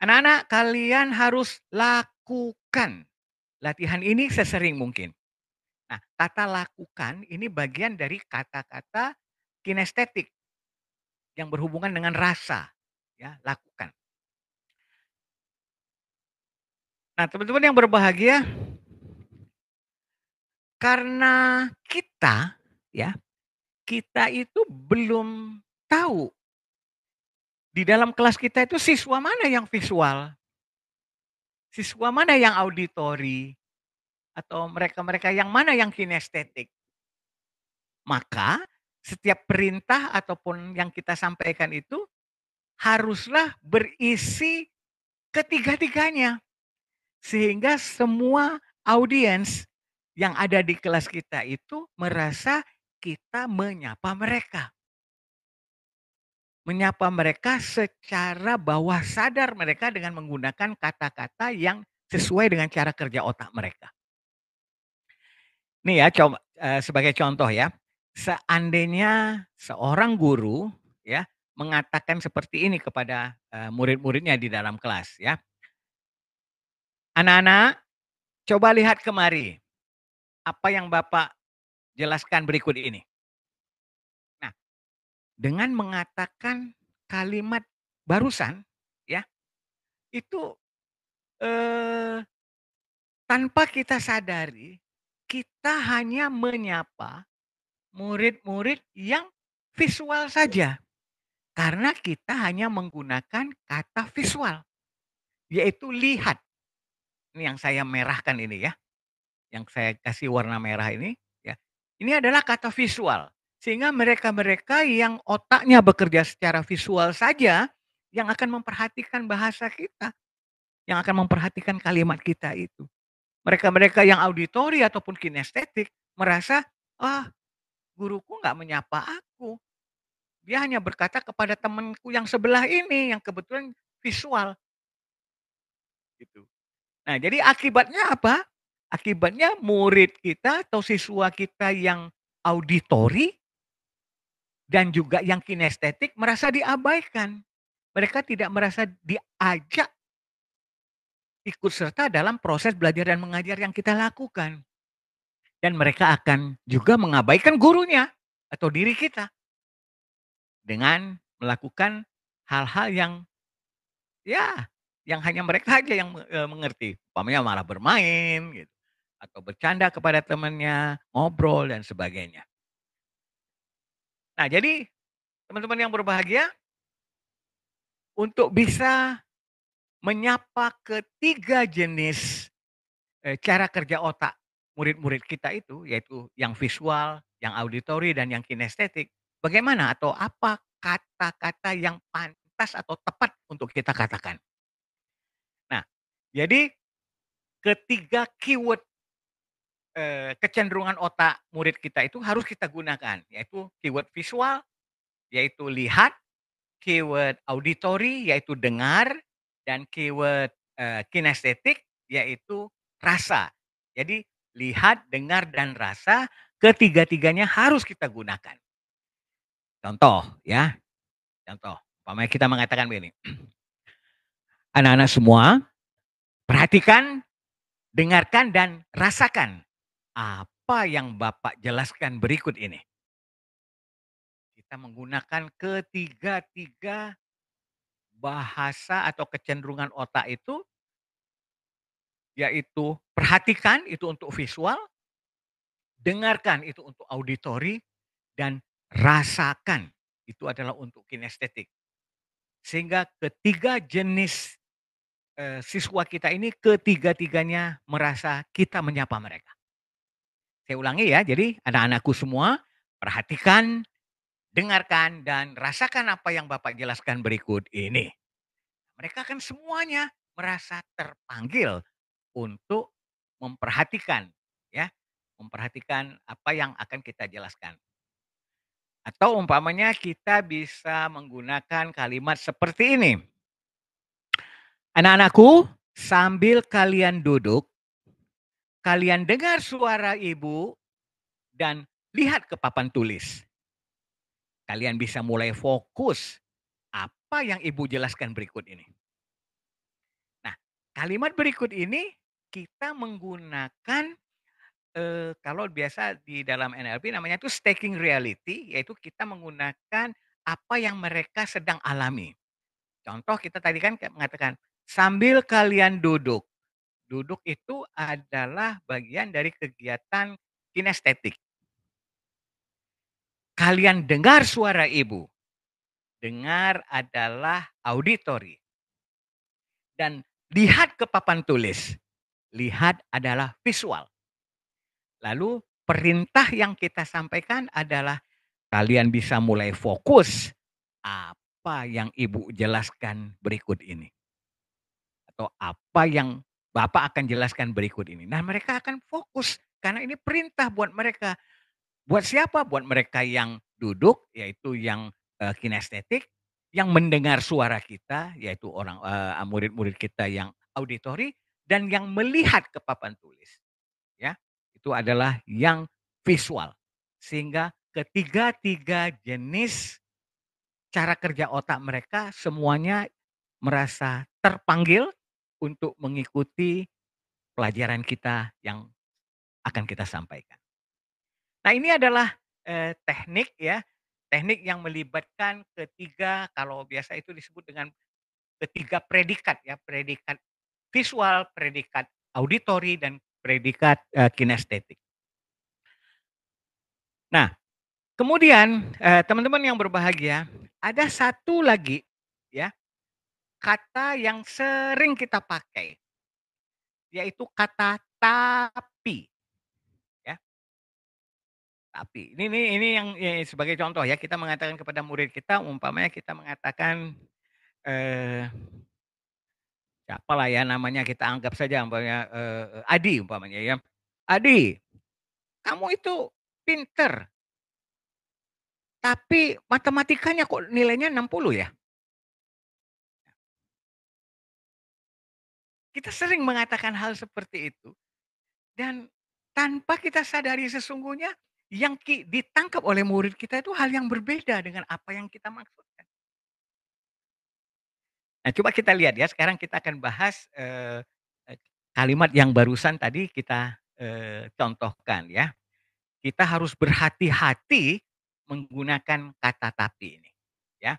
anak-anak kalian harus lakukan latihan ini sesering mungkin. Nah, kata lakukan ini bagian dari kata-kata kinestetik yang berhubungan dengan rasa, ya, lakukan. Nah, teman-teman yang berbahagia, karena kita, ya, kita itu belum tahu di dalam kelas kita itu siswa mana yang visual, siswa mana yang auditori, atau mereka-mereka yang mana yang kinestetik. Maka setiap perintah ataupun yang kita sampaikan itu haruslah berisi ketiga-tiganya. Sehingga semua audiens yang ada di kelas kita itu merasa kita menyapa mereka. Menyapa mereka secara bawah sadar mereka dengan menggunakan kata-kata yang sesuai dengan cara kerja otak mereka. Nih ya, coba sebagai contoh ya. Seandainya seorang guru ya mengatakan seperti ini kepada murid-muridnya di dalam kelas ya. Anak-anak, coba lihat kemari. Apa yang Bapak jelaskan berikut ini. Nah, dengan mengatakan kalimat barusan ya, itu tanpa kita sadari, kita hanya menyapa murid-murid yang visual saja. Karena kita hanya menggunakan kata visual, yaitu lihat. Ini yang saya merahkan ini ya, yang saya kasih warna merah ini, ya. Ini adalah kata visual. Sehingga mereka-mereka yang otaknya bekerja secara visual saja, yang akan memperhatikan bahasa kita, yang akan memperhatikan kalimat kita itu. Mereka-mereka yang auditori ataupun kinestetik merasa, ah, guruku nggak menyapa aku. Dia hanya berkata kepada temanku yang sebelah ini, yang kebetulan visual. Gitu. Nah, jadi akibatnya apa? Akibatnya murid kita atau siswa kita yang auditori dan juga yang kinestetik merasa diabaikan. Mereka tidak merasa diajak ikut serta dalam proses belajar dan mengajar yang kita lakukan. Dan mereka akan juga mengabaikan gurunya atau diri kita dengan melakukan hal-hal yang ya yang hanya mereka aja yang mengerti. Umpamanya malah bermain gitu atau bercanda kepada temannya, ngobrol dan sebagainya. Nah, jadi teman-teman yang berbahagia, untuk bisa menyapa ketiga jenis cara kerja otak murid-murid kita itu, yaitu yang visual, yang auditori, dan yang kinestetik, bagaimana atau apa kata-kata yang pantas atau tepat untuk kita katakan. Nah, jadi ketiga keyword kecenderungan otak murid kita itu harus kita gunakan, yaitu keyword visual, yaitu lihat, keyword auditori, yaitu dengar, dan keyword kinestetik, yaitu rasa. Jadi lihat, dengar, dan rasa, ketiga-tiganya harus kita gunakan. Contoh ya, contoh. Umpamanya kita mengatakan begini, anak-anak semua perhatikan, dengarkan, dan rasakan apa yang Bapak jelaskan berikut ini. Kita menggunakan ketiga-tiga bahasa atau kecenderungan otak itu, yaitu perhatikan itu untuk visual, dengarkan itu untuk auditori, dan rasakan itu adalah untuk kinestetik. Sehingga ketiga jenis siswa kita ini ketiga-tiganya merasa kita menyapa mereka. Saya ulangi ya, jadi anak-anakku semua perhatikan, dengarkan, dan rasakan apa yang Bapak jelaskan berikut ini. Mereka kan semuanya merasa terpanggil untuk memperhatikan, ya, memperhatikan apa yang akan kita jelaskan. Atau umpamanya kita bisa menggunakan kalimat seperti ini. Anak-anakku, sambil kalian duduk, kalian dengar suara ibu dan lihat ke papan tulis. Kalian bisa mulai fokus apa yang ibu jelaskan berikut ini. Nah, kalimat berikut ini kita menggunakan kalau biasa di dalam NLP namanya itu staking reality, yaitu kita menggunakan apa yang mereka sedang alami. Contoh kita tadi kan mengatakan, sambil kalian duduk. Duduk itu adalah bagian dari kegiatan kinestetik. Kalian dengar suara ibu. Dengar adalah auditory. Dan lihat ke papan tulis. Lihat adalah visual. Lalu perintah yang kita sampaikan adalah kalian bisa mulai fokus apa yang ibu jelaskan berikut ini. Atau apa yang Bapak akan jelaskan berikut ini. Nah, mereka akan fokus karena ini perintah buat mereka. Buat siapa? Buat mereka yang duduk, yaitu yang kinestetik, yang mendengar suara kita, yaitu orang murid-murid kita yang auditori, dan yang melihat ke papan tulis. Ya, itu adalah yang visual. Sehingga ketiga-tiga jenis cara kerja otak mereka semuanya merasa terpanggil untuk mengikuti pelajaran kita yang akan kita sampaikan. Nah, ini adalah teknik ya, teknik yang melibatkan ketiga, kalau biasa itu disebut dengan ketiga predikat ya, predikat visual, predikat auditori, dan predikat kinestetik. Nah, kemudian teman-teman yang berbahagia, ada satu lagi ya kata yang sering kita pakai, yaitu kata tapi. Ya, tapi ini yang sebagai contoh ya, kita mengatakan kepada murid kita, umpamanya kita mengatakan siapalah ya namanya, kita anggap saja umpamanya Adi umpamanya ya. Adi, kamu itu pinter, tapi matematikanya kok nilainya 60 ya? Kita sering mengatakan hal seperti itu. Dan tanpa kita sadari sesungguhnya yang ditangkap oleh murid kita itu hal yang berbeda dengan apa yang kita maksudkan. Nah, coba kita lihat ya, sekarang kita akan bahas kalimat yang barusan tadi kita contohkan ya. Kita harus berhati-hati menggunakan kata tapi ini. Ya,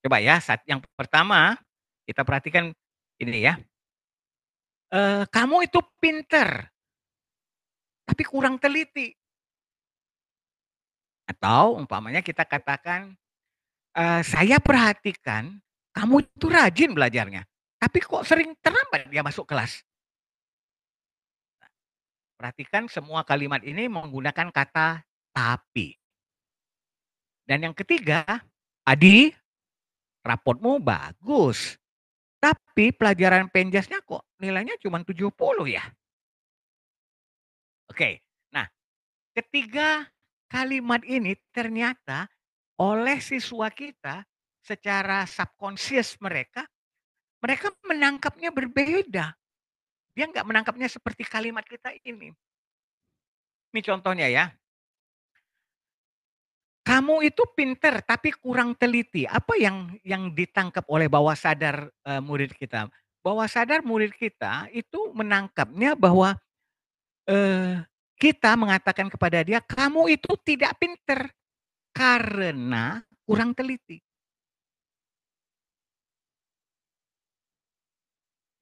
coba ya, yang pertama kita perhatikan ini ya. Kamu itu pinter, tapi kurang teliti. Atau umpamanya kita katakan, saya perhatikan kamu itu rajin belajarnya, tapi kok sering terlambat dia masuk kelas. Perhatikan semua kalimat ini menggunakan kata tapi. Dan yang ketiga, Adi, rapotmu bagus, tapi pelajaran penjasnya kok nilainya cuma 70 ya. Oke, nah ketiga kalimat ini ternyata oleh siswa kita secara subconscious mereka menangkapnya berbeda. Dia nggak menangkapnya seperti kalimat kita ini. Ini contohnya ya. Kamu itu pinter tapi kurang teliti. Apa yang ditangkap oleh bawah sadar murid kita? Bawah sadar murid kita itu menangkapnya bahwa kita mengatakan kepada dia, kamu itu tidak pinter karena kurang teliti.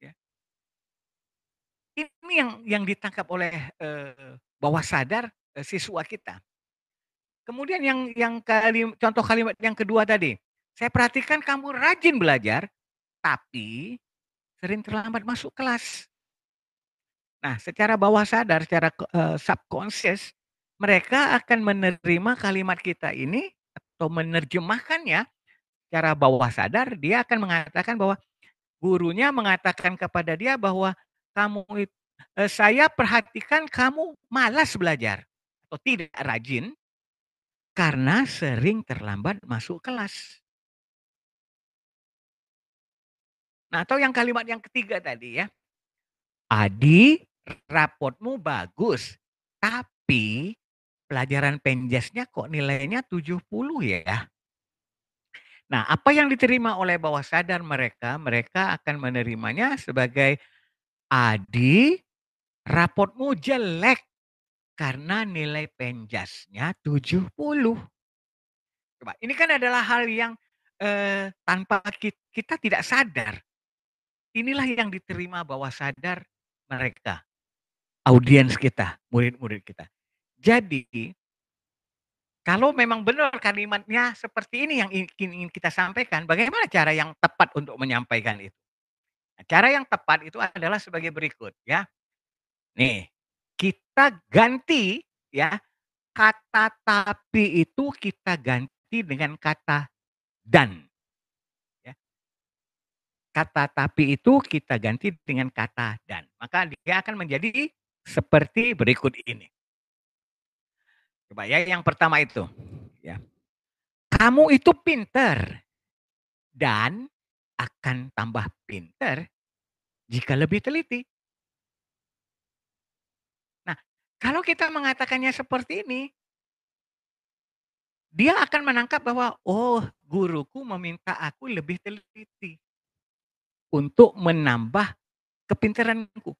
Ya. Ini yang ditangkap oleh bawah sadar siswa kita. Kemudian contoh kalimat yang kedua tadi, saya perhatikan kamu rajin belajar, tapi sering terlambat masuk kelas. Nah, secara bawah sadar, secara subconscious, mereka akan menerima kalimat kita ini atau menerjemahkannya secara bawah sadar. Dia akan mengatakan bahwa gurunya mengatakan kepada dia bahwa kamu itu Saya perhatikan kamu malas belajar atau tidak rajin karena sering terlambat masuk kelas. Nah, atau yang kalimat yang ketiga tadi ya. Adi, rapotmu bagus, tapi pelajaran penjasnya kok nilainya 70 ya. Nah, apa yang diterima oleh bawah sadar mereka, mereka akan menerimanya sebagai Adi, rapotmu jelek karena nilai penjasnya 70. Coba, ini kan adalah hal yang tanpa kita tidak sadar. Inilah yang diterima bawah sadar mereka, audiens kita, murid-murid kita. Jadi, kalau memang benar kalimatnya seperti ini yang ingin kita sampaikan, bagaimana cara yang tepat untuk menyampaikan itu? Nah, cara yang tepat itu adalah sebagai berikut ya. Nih, kita ganti ya, kata tapi itu kita ganti dengan kata dan. Ya. Kata tapi itu kita ganti dengan kata dan. Maka dia akan menjadi seperti berikut ini. Coba ya, yang pertama itu. Ya. Kamu itu pinter dan akan tambah pinter jika lebih teliti. Nah, kalau kita mengatakannya seperti ini, dia akan menangkap bahwa, oh, guruku meminta aku lebih teliti untuk menambah kepintaranku.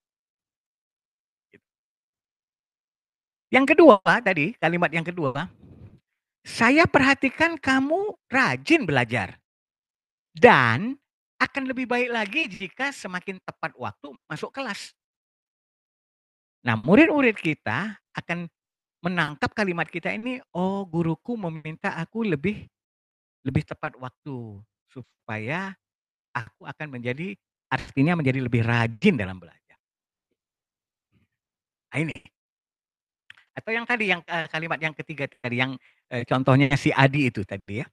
Yang kedua tadi, kalimat yang kedua, saya perhatikan kamu rajin belajar dan akan lebih baik lagi jika semakin tepat waktu masuk kelas. Nah, murid-murid kita akan menangkap kalimat kita ini, oh, guruku meminta aku lebih tepat waktu supaya aku akan menjadi, artinya menjadi lebih rajin dalam belajar. Nah, ini. Atau yang tadi yang kalimat yang ketiga tadi yang contohnya si Adi itu tadi ya.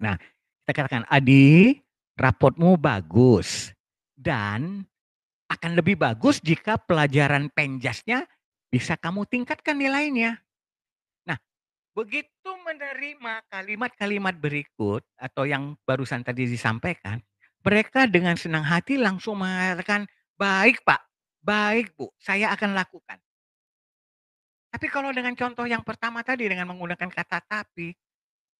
Nah, kita katakan Adi, rapotmu bagus dan akan lebih bagus jika pelajaran penjasnya bisa kamu tingkatkan nilainya. Nah, begitu menerima kalimat-kalimat berikut atau yang barusan tadi disampaikan, mereka dengan senang hati langsung mengatakan, baik Pak, baik Bu, saya akan lakukan. Tapi kalau dengan contoh yang pertama tadi dengan menggunakan kata tapi,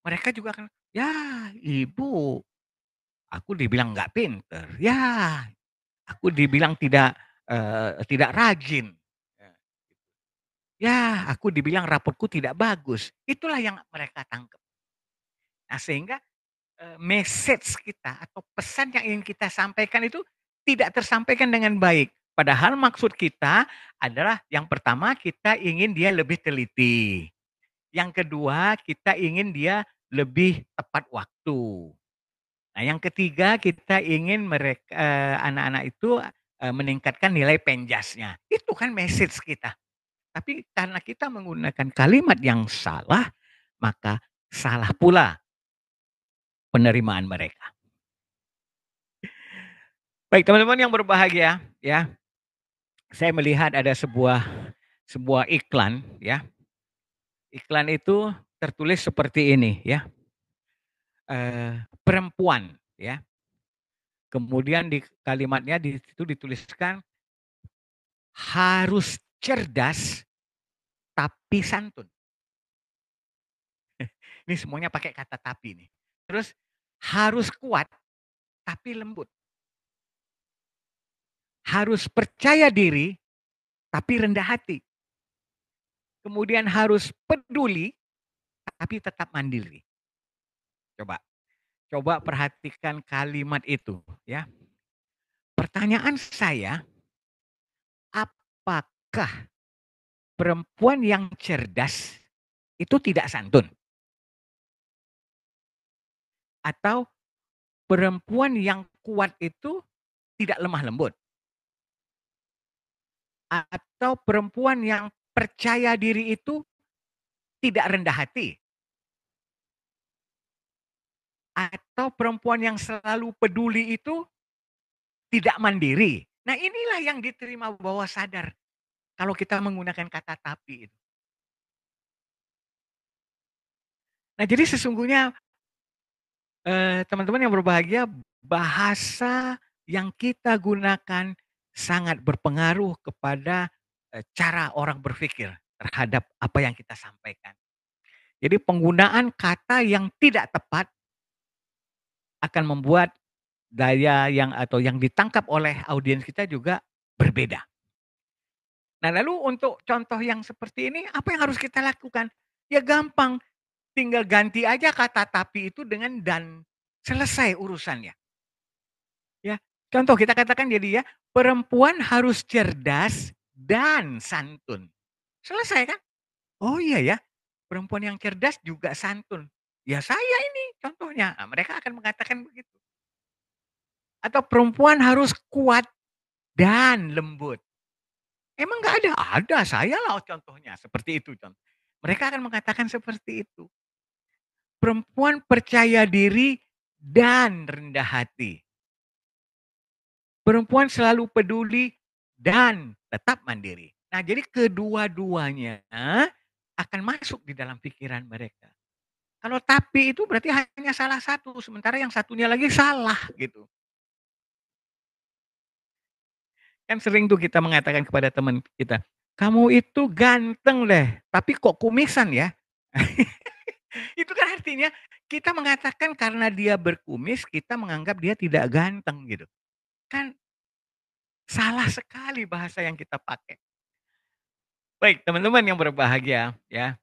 mereka juga akan, ya Ibu, aku dibilang nggak pinter, ya aku dibilang tidak rajin. Ya, aku dibilang raportku tidak bagus. Itulah yang mereka tangkap. Nah, sehingga message kita atau pesan yang ingin kita sampaikan itu tidak tersampaikan dengan baik. Padahal maksud kita adalah yang pertama kita ingin dia lebih teliti. Yang kedua kita ingin dia lebih tepat waktu. Nah, yang ketiga kita ingin mereka anak-anak itu meningkatkan nilai penjasnya. Itu kan message kita. Tapi karena kita menggunakan kalimat yang salah, maka salah pula penerimaan mereka. Baik, teman-teman yang berbahagia, ya. Saya melihat ada sebuah iklan, ya. Iklan itu tertulis seperti ini, ya. Perempuan, ya. Kemudian di kalimatnya di situ dituliskan harus cerdas tapi santun. Ini semuanya pakai kata tapi nih. Terus harus kuat tapi lembut. Harus percaya diri tapi rendah hati. Kemudian harus peduli tapi tetap mandiri. Coba perhatikan kalimat itu ya. Pertanyaan saya, apakah perempuan yang cerdas itu tidak santun? Atau perempuan yang kuat itu tidak lemah lembut? Atau perempuan yang percaya diri itu tidak rendah hati? Atau perempuan yang selalu peduli itu tidak mandiri? Nah inilah yang diterima bawah sadar kalau kita menggunakan kata tapi itu. Nah jadi sesungguhnya teman-teman yang berbahagia, bahasa yang kita gunakan sangat berpengaruh kepada cara orang berpikir terhadap apa yang kita sampaikan. Jadi penggunaan kata yang tidak tepat akan membuat daya yang atau yang ditangkap oleh audiens kita juga berbeda. Nah, lalu untuk contoh yang seperti ini, apa yang harus kita lakukan? Ya gampang, tinggal ganti aja kata tapi itu dengan dan, selesai urusannya. Ya, contoh kita katakan jadi ya, perempuan harus cerdas dan santun. Selesai kan? Oh iya ya, perempuan yang cerdas juga santun. Ya saya ini contohnya. Nah, mereka akan mengatakan begitu. Atau perempuan harus kuat dan lembut. Emang nggak ada? Ada, saya lah contohnya. Seperti itu contoh. Mereka akan mengatakan seperti itu. Perempuan percaya diri dan rendah hati. Perempuan selalu peduli dan tetap mandiri. Nah, jadi kedua-duanya akan masuk di dalam pikiran mereka. Kalau tapi itu berarti hanya salah satu, sementara yang satunya lagi salah gitu. Kan sering tuh kita mengatakan kepada teman kita, kamu itu ganteng deh, tapi kok kumisan ya? Itu kan artinya kita mengatakan karena dia berkumis, kita menganggap dia tidak ganteng gitu. Kan salah sekali bahasa yang kita pakai. Baik, teman-teman yang berbahagia ya.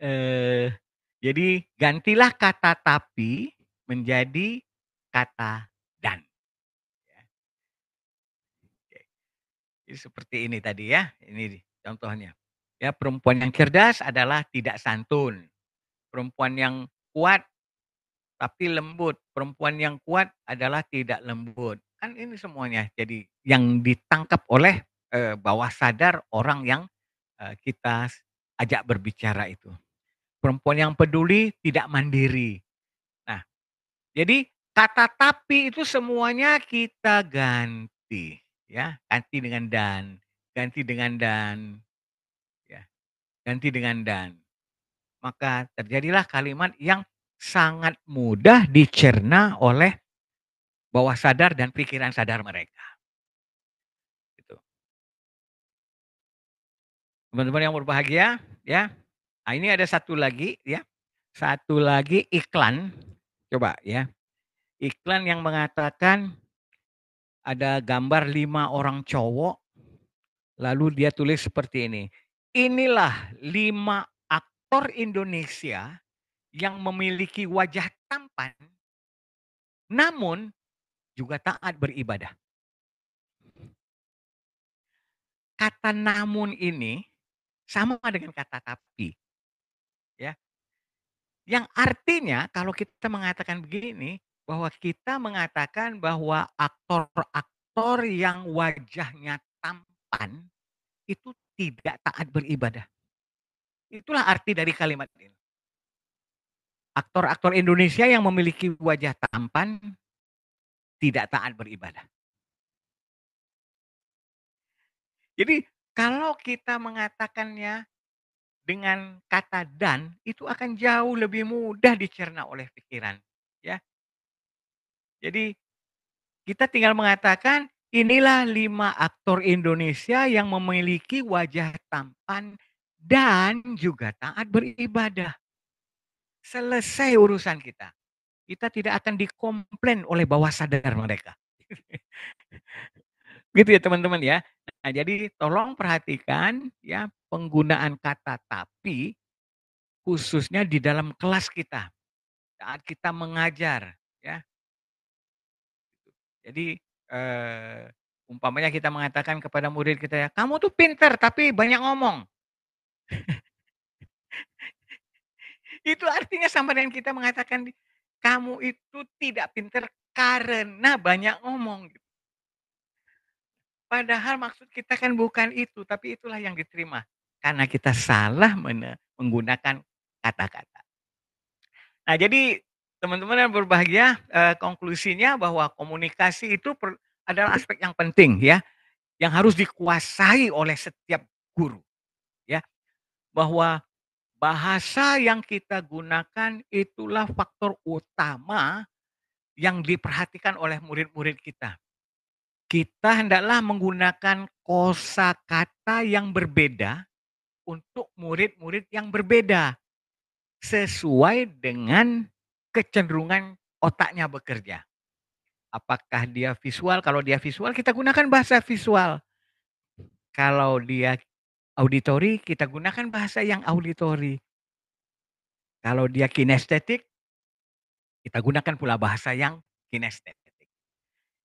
Eh, jadi gantilah kata tapi menjadi kata dan. Jadi seperti ini tadi ya, ini contohnya. Ya, perempuan yang cerdas adalah tidak santun. Perempuan yang kuat tapi lembut. Perempuan yang kuat adalah tidak lembut. Kan ini semuanya jadi yang ditangkap oleh bawah sadar orang yang kita ajak berbicara itu. Perempuan yang peduli tidak mandiri. Nah, jadi kata tapi itu semuanya kita ganti, ya, ganti dengan dan, ganti dengan dan, ya, ganti dengan dan. Maka terjadilah kalimat yang sangat mudah dicerna oleh bawah sadar dan pikiran sadar mereka. Gitu. Teman-teman yang berbahagia, ya. Nah, ini ada satu lagi, ya. Satu lagi iklan, coba ya. Iklan yang mengatakan ada gambar 5 orang cowok, lalu dia tulis seperti ini. Inilah 5 aktor Indonesia yang memiliki wajah tampan, namun juga taat beribadah. Kata namun ini sama dengan kata tapi. Ya. Yang artinya kalau kita mengatakan begini, bahwa kita mengatakan bahwa aktor-aktor yang wajahnya tampan itu tidak taat beribadah. Itulah arti dari kalimat ini. Aktor-aktor Indonesia yang memiliki wajah tampan tidak taat beribadah. Jadi kalau kita mengatakannya dengan kata dan, itu akan jauh lebih mudah dicerna oleh pikiran. Ya. Jadi kita tinggal mengatakan inilah 5 aktor Indonesia yang memiliki wajah tampan dan juga taat beribadah. Selesai urusan kita. Kita tidak akan dikomplain oleh bawah sadar mereka. Gitu ya teman-teman ya. Nah, jadi tolong perhatikan ya penggunaan kata tapi khususnya di dalam kelas kita. Saat kita mengajar ya. Jadi umpamanya kita mengatakan kepada murid kita ya, kamu tuh pinter tapi banyak ngomong. Itu artinya sama dengan kita mengatakan kamu itu tidak pinter karena banyak ngomong. Padahal maksud kita kan bukan itu, tapi itulah yang diterima. Karena kita salah menggunakan kata-kata. Nah jadi teman-teman yang berbahagia, konklusinya bahwa komunikasi itu adalah aspek yang penting ya, yang harus dikuasai oleh setiap guru ya, bahwa bahasa yang kita gunakan itulah faktor utama yang diperhatikan oleh murid-murid kita. Kita hendaklah menggunakan kosakata yang berbeda untuk murid-murid yang berbeda sesuai dengan kecenderungan otaknya bekerja. Apakah dia visual? Kalau dia visual, kita gunakan bahasa visual. Kalau dia auditori, kita gunakan bahasa yang auditori. Kalau dia kinestetik, kita gunakan pula bahasa yang kinestetik.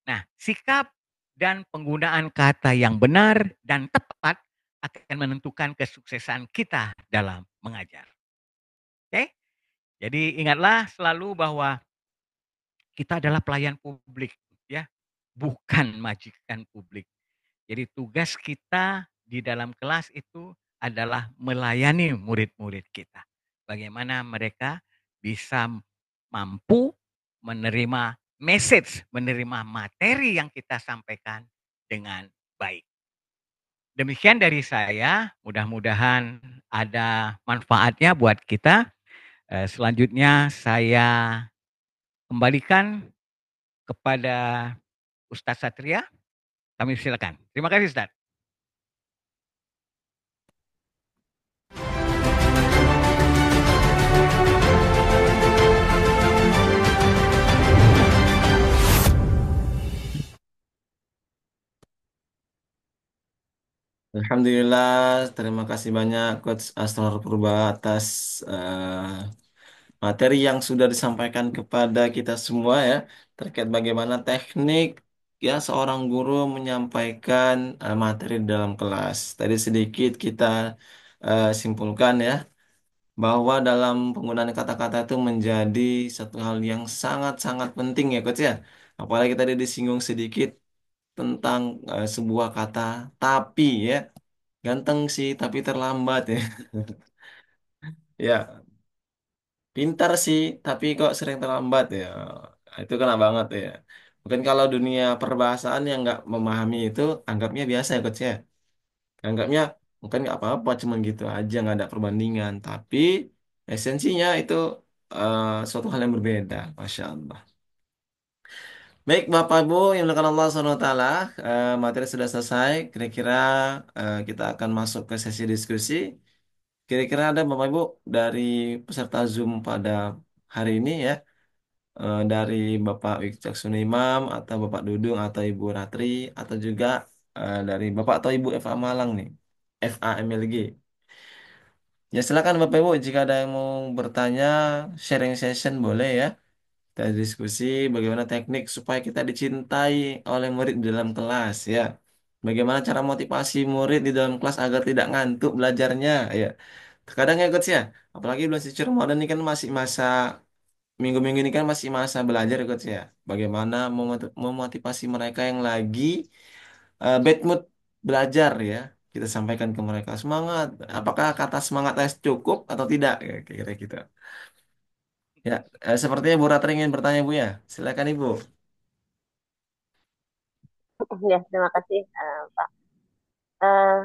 Nah, sikap dan penggunaan kata yang benar dan tepat akan menentukan kesuksesan kita dalam mengajar. Oke? Jadi ingatlah selalu bahwa kita adalah pelayan publik, ya, bukan majikan publik. Jadi tugas kita di dalam kelas itu adalah melayani murid-murid kita. Bagaimana mereka bisa mampu menerima message, menerima materi yang kita sampaikan dengan baik. Demikian dari saya, mudah-mudahan ada manfaatnya buat kita. Selanjutnya saya kembalikan kepada Ustadz Satria. Kami silakan. Terima kasih Ustadz. Alhamdulillah, terima kasih banyak Coach Astor Purba atas materi yang sudah disampaikan kepada kita semua ya terkait bagaimana teknik ya seorang guru menyampaikan materi di dalam kelas. Tadi sedikit kita simpulkan ya bahwa dalam penggunaan kata-kata itu menjadi satu hal yang sangat-sangat penting ya Coach ya. Apalagi tadi disinggung sedikit tentang sebuah kata tapi ya. Ganteng sih, tapi terlambat ya. Ya, pintar sih, tapi kok sering terlambat ya. Itu kena banget ya. Mungkin kalau dunia perbahasaan yang nggak memahami itu, anggapnya biasa ya coach ya. Anggapnya mungkin nggak apa-apa, cuman gitu aja, nggak ada perbandingan. Tapi esensinya itu suatu hal yang berbeda, Masya Allah. Baik, Bapak Ibu yang dimuliakan Allah SWT, materi sudah selesai. Kira-kira kita akan masuk ke sesi diskusi. Kira-kira ada Bapak Ibu dari peserta Zoom pada hari ini ya, dari Bapak Wicaksono Imam atau Bapak Dudung atau Ibu Ratri atau juga dari Bapak atau Ibu FA Malang nih, FAMLG. Ya silakan Bapak Ibu jika ada yang mau bertanya, sharing session boleh ya. Kita diskusi bagaimana teknik supaya kita dicintai oleh murid di dalam kelas ya. Bagaimana cara motivasi murid di dalam kelas agar tidak ngantuk belajarnya ya. Terkadang ya coach ya, apalagi bulan suci Ramadan ini kan masih masa minggu-minggu ini kan masih masa belajar ya coach ya. Bagaimana memotivasi mereka yang lagi bad mood belajar ya. Kita sampaikan ke mereka semangat. Apakah kata semangat cukup atau tidak? Ya, kira-kira gitu. Ya, sepertinya Bu Ratri ingin bertanya Bu ya. Silakan Ibu. Ya, terima kasih Pak. Eh,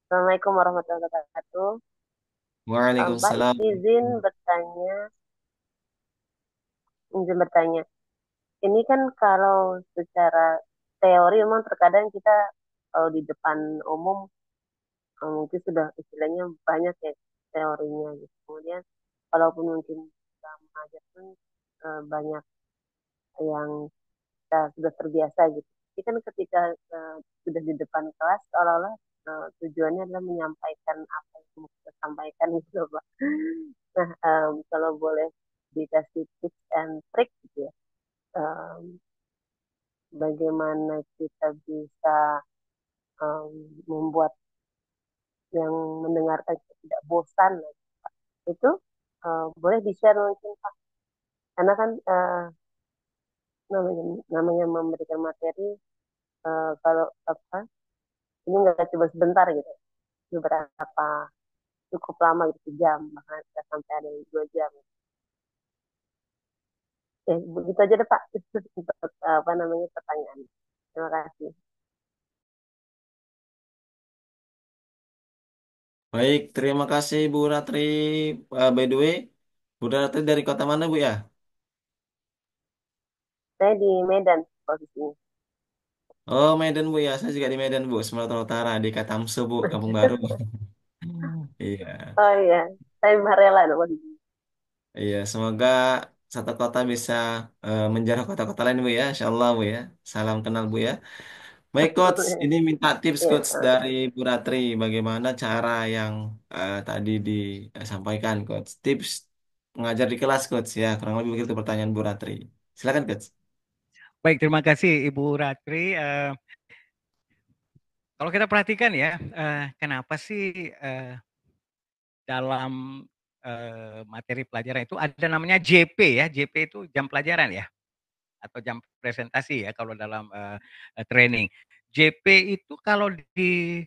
Assalamualaikum warahmatullahi wabarakatuh. Pak Waalaikumsalam. izin bertanya. Ini kan kalau secara teori memang terkadang kita kalau di depan umum mungkin sudah istilahnya banyak ya teorinya gitu. Kemudian walaupun mungkin kita mengajar pun banyak yang kita sudah terbiasa gitu. Tapi kan ketika sudah di depan kelas seolah-olah tujuannya adalah menyampaikan apa yang mau kita sampaikan gitu loh, Pak. Nah, kalau boleh dikasih tips and trick gitu ya, em, bagaimana kita bisa membuat yang mendengarkan kita tidak bosan itu boleh di-share mungkin Pak. Karena kan namanya memberikan materi kalau apa ini nggak coba sebentar gitu, beberapa cukup lama gitu jam bahkan bisa sampai ada yang 2 jam. Begitu aja deh Pak itu untuk apa namanya pertanyaan. Terima kasih. Baik, terima kasih Bu Ratri. By the way, Bu Ratri dari kota mana Bu ya? Saya di Medan posisinya. Oh Medan Bu ya, saya juga di Medan Bu, Sumatera Utara di Katamso Bu, Kampung Baru. Iya, Oh iya, saya rela dong posisinya. iya. Semoga satu kota bisa menjarah kota-kota lain Bu ya, Insya Allah Bu ya. Salam kenal Bu ya. Baik Coach, ini minta tips Ya, Coach dari Bu Ratri, bagaimana cara yang tadi disampaikan Coach. Tips mengajar di kelas Coach ya, kurang lebih begitu pertanyaan Bu Ratri. Silakan Coach. Baik, terima kasih Ibu Ratri. Kalau kita perhatikan ya, kenapa sih dalam materi pelajaran itu ada namanya JP ya. JP itu jam pelajaran ya, atau jam presentasi ya kalau dalam training. JP itu kalau di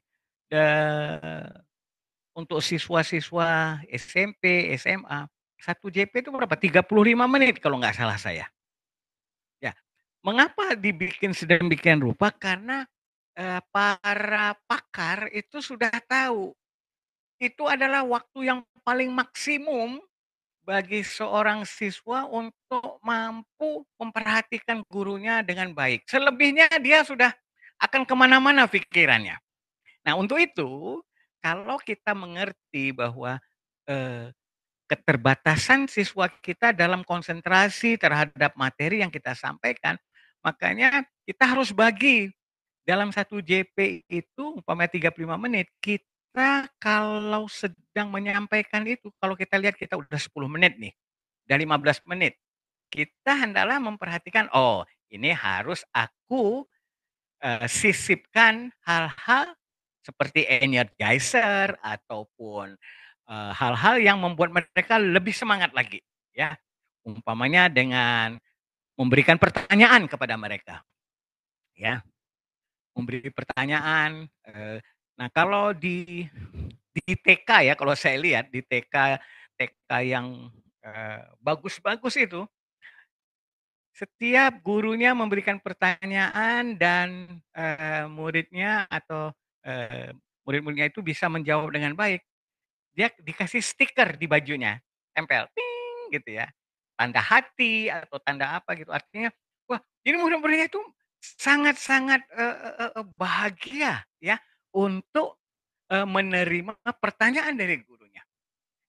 eh, untuk siswa-siswa SMP, SMA, satu JP itu berapa? 35 menit kalau nggak salah saya. Ya, mengapa dibikin sedemikian rupa? Karena para pakar itu sudah tahu itu adalah waktu yang paling maksimum bagi seorang siswa untuk mampu memperhatikan gurunya dengan baik. Selebihnya dia sudah akan kemana-mana pikirannya. Nah untuk itu, kalau kita mengerti bahwa eh, keterbatasan siswa kita dalam konsentrasi terhadap materi yang kita sampaikan, makanya kita harus bagi dalam satu JP itu umpamanya 35 menit, kita kalau sedang menyampaikan itu, kalau kita lihat kita udah 10 menit nih, dan 15 menit, kita hendaklah memperhatikan, oh ini harus aku sisipkan hal-hal seperti energizer ataupun hal-hal yang membuat mereka lebih semangat lagi, ya. Umpamanya dengan memberikan pertanyaan kepada mereka, ya, memberi pertanyaan. Nah, kalau di TK ya, kalau saya lihat di TK yang bagus-bagus itu, setiap gurunya memberikan pertanyaan dan muridnya atau murid-muridnya itu bisa menjawab dengan baik. Dia dikasih stiker di bajunya, tempel, ting gitu ya, tanda hati atau tanda apa gitu. Artinya, wah ini murid-muridnya itu sangat-sangat bahagia ya untuk menerima pertanyaan dari gurunya.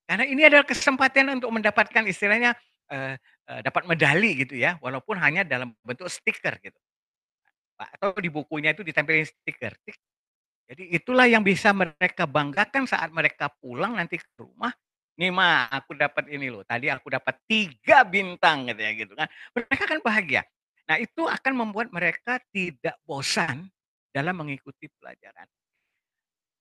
Karena ini adalah kesempatan untuk mendapatkan istilahnya dapat medali gitu ya, walaupun hanya dalam bentuk stiker gitu. Atau di bukunya itu ditempelin stiker. Jadi itulah yang bisa mereka banggakan saat mereka pulang nanti ke rumah. Nih mah aku dapat ini loh. Tadi aku dapat 3 bintang gitu ya gitu kan. Mereka kan bahagia. Nah itu akan membuat mereka tidak bosan dalam mengikuti pelajaran.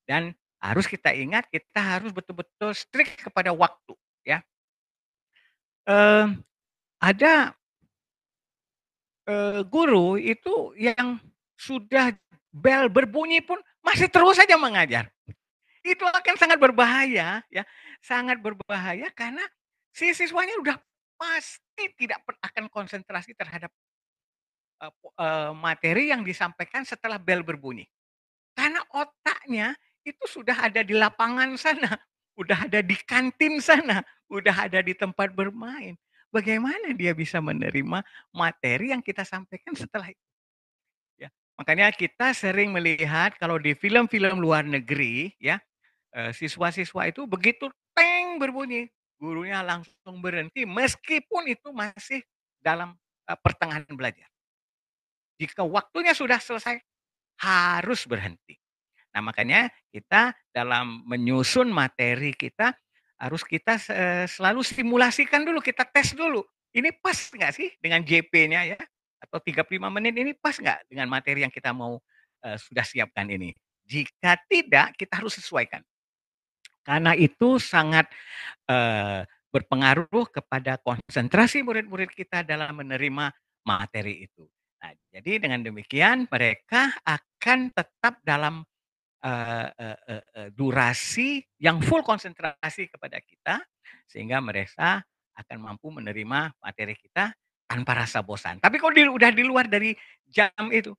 Dan harus kita ingat kita harus betul-betul strict kepada waktu ya. Eh, ada guru itu yang sudah bel berbunyi pun masih terus saja mengajar. Itu akan sangat berbahaya ya, sangat berbahaya karena si siswanya udah pasti tidak akan konsentrasi terhadap materi yang disampaikan setelah bel berbunyi. Karena otaknya itu sudah ada di lapangan sana, udah ada di kantin sana, udah ada di tempat bermain. Bagaimana dia bisa menerima materi yang kita sampaikan setelah itu? Ya. Makanya kita sering melihat kalau di film-film luar negeri, ya, siswa-siswa itu begitu teng berbunyi, gurunya langsung berhenti meskipun itu masih dalam pertengahan belajar. Jika waktunya sudah selesai, harus berhenti. Nah, makanya kita dalam menyusun materi kita harus kita selalu simulasikan dulu, kita tes dulu. Ini pas nggak sih dengan JP-nya ya? Atau 35 menit ini pas nggak dengan materi yang kita mau sudah siapkan ini? Jika tidak, kita harus sesuaikan. Karena itu sangat berpengaruh kepada konsentrasi murid-murid kita dalam menerima materi itu. Nah, jadi dengan demikian mereka akan tetap dalam durasi yang full konsentrasi kepada kita sehingga mereka akan mampu menerima materi kita tanpa rasa bosan. Tapi kalau udah di luar dari jam itu,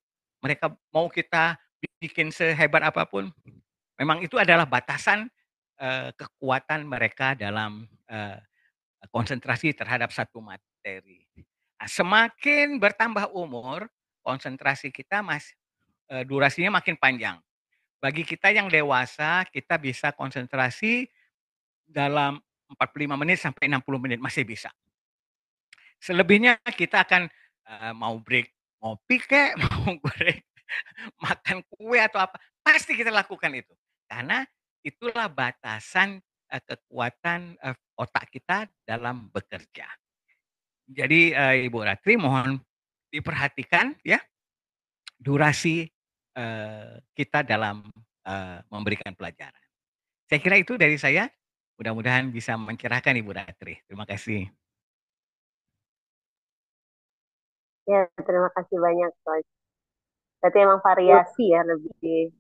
Mereka mau kita bikin sehebat apapun, memang itu adalah batasan kekuatan mereka dalam konsentrasi terhadap satu materi. Nah, semakin bertambah umur, konsentrasi kita durasinya makin panjang. Bagi kita yang dewasa, kita bisa konsentrasi dalam 45 menit sampai 60 menit masih bisa. Selebihnya kita akan mau break ngopi kek, mau break makan kue atau apa, pasti kita lakukan itu. Karena itulah batasan kekuatan otak kita dalam bekerja. Jadi Ibu Ratri mohon diperhatikan ya durasi kita dalam memberikan pelajaran. Saya kira itu dari saya. Mudah-mudahan bisa mencerahkan Ibu Ratri. Terima kasih. Ya, terima kasih banyak, Coach. Berarti emang variasi ya, lebih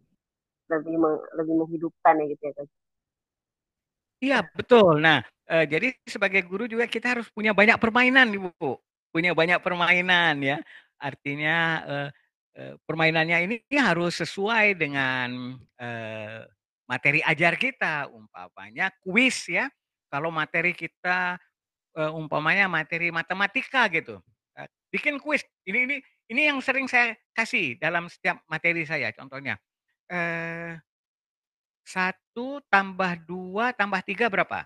menghidupkan ya gitu ya, Coach. Iya, betul. Nah, jadi sebagai guru juga kita harus punya banyak permainan, Ibu. Punya banyak permainan ya. Artinya permainannya ini harus sesuai dengan materi ajar kita. Umpamanya kuis ya. Kalau materi kita umpamanya materi matematika gitu. Bikin kuis. Ini yang sering saya kasih dalam setiap materi saya. Contohnya, 1 tambah 2 tambah 3 berapa?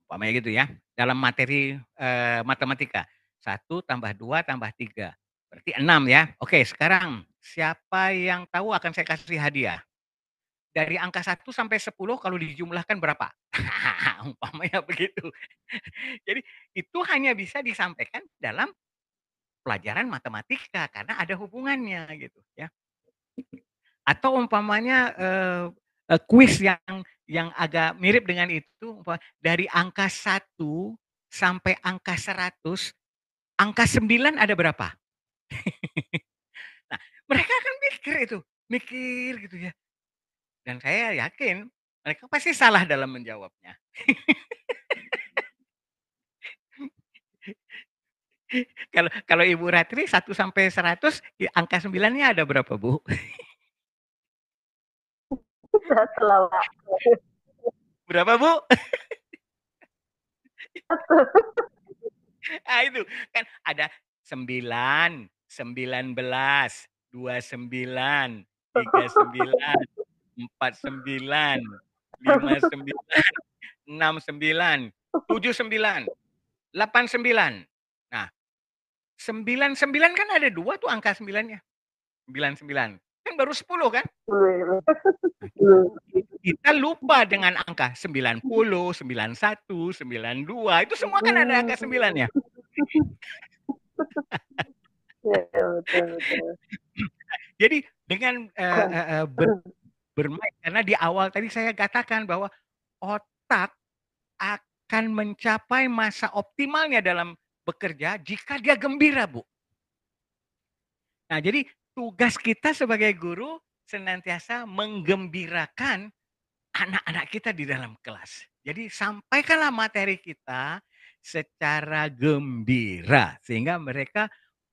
Umpamanya gitu ya, dalam materi matematika. 1 tambah 2 tambah 3. Berarti 6 ya. Oke, sekarang siapa yang tahu akan saya kasih hadiah. Dari angka 1 sampai 10 kalau dijumlahkan berapa? Umpamanya begitu. Jadi itu hanya bisa disampaikan dalam pelajaran matematika karena ada hubungannya gitu ya. Atau umpamanya kuis yang agak mirip dengan itu, dari angka 1 sampai angka 100, angka 9 ada berapa? Nah, mereka akan mikir gitu ya. Dan saya yakin mereka pasti salah dalam menjawabnya. Kalau Ibu Ratri 1 sampai 100, angka 9-nya ada berapa, Bu? Selalu Berapa, Bu? Ah, itu kan ada 9, 19, 29, 39, 49, 59, 69, 79, 89. Nah, 99 kan ada 2 tuh angka 9-nya. 99. Kan baru 10 kan? Kita lupa dengan angka 90, 91, 92. Itu semua kan ada angka 9-nya. Ya, betul. Jadi dengan bermain, karena di awal tadi saya katakan bahwa otak akan mencapai masa optimalnya dalam bekerja jika dia gembira, Bu. Nah, jadi tugas kita sebagai guru senantiasa menggembirakan anak-anak kita di dalam kelas. Jadi sampaikanlah materi kita secara gembira sehingga mereka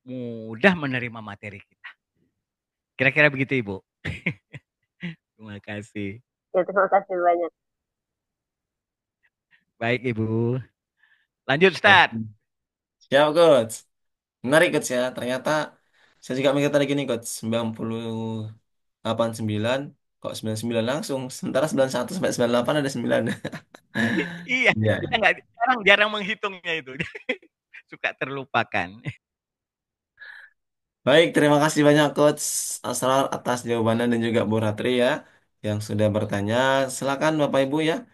mudah menerima materi kita. Kira-kira begitu, Ibu. Terima kasih. Ya, terima kasih banyak. Baik, Ibu. Lanjut, Ustaz. Siap, Coach. Menarik, Coach ya. Ternyata saya juga mikir tadi gini, Coach. 98,9 kok 99 langsung. Sementara 91 sampai 98 ada 9. Iya, Iya, kita iya. jarang menghitungnya itu. Suka terlupakan. Baik, terima kasih banyak Coach Asrar atas jawabannya dan juga Bu Ratri ya yang sudah bertanya. Silakan Bapak Ibu ya.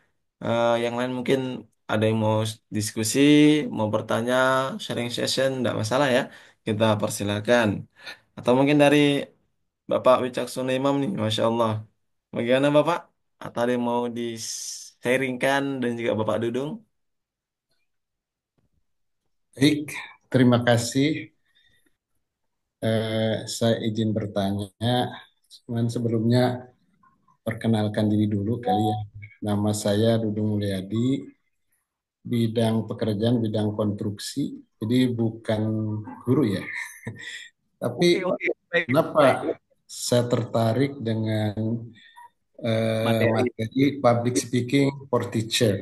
Yang lain mungkin ada yang mau diskusi, mau bertanya, sharing session, tidak masalah ya. Kita persilakan. Atau mungkin dari Bapak Wicaksono Imam nih, Masya Allah. Bagaimana Bapak? Atau ada yang mau di-sharingkan dan juga Bapak Dudung? Baik, terima kasih. Saya izin bertanya, cuman sebelumnya perkenalkan diri dulu kali ya. Nama saya Dudung Mulyadi, bidang pekerjaan bidang konstruksi, jadi bukan guru ya. Tapi Oke, baik, kenapa baik. saya tertarik dengan Materi. materi public speaking for teacher.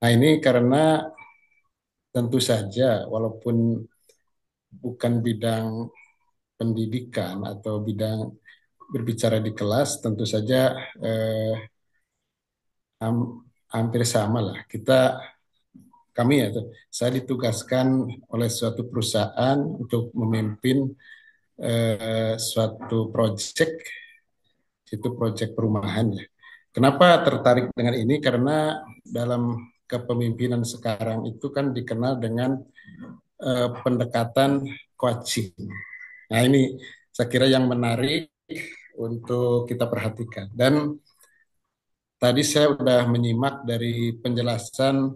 Nah, ini karena tentu saja walaupun bukan bidang pendidikan atau bidang berbicara di kelas, tentu saja eh, hampir sama lah. Kami ya, saya ditugaskan oleh suatu perusahaan untuk memimpin suatu proyek, itu proyek perumahan ya. Kenapa tertarik dengan ini? Karena dalam kepemimpinan sekarang itu kan dikenal dengan pendekatan coaching. Nah, ini saya kira yang menarik untuk kita perhatikan. Dan tadi saya sudah menyimak dari penjelasan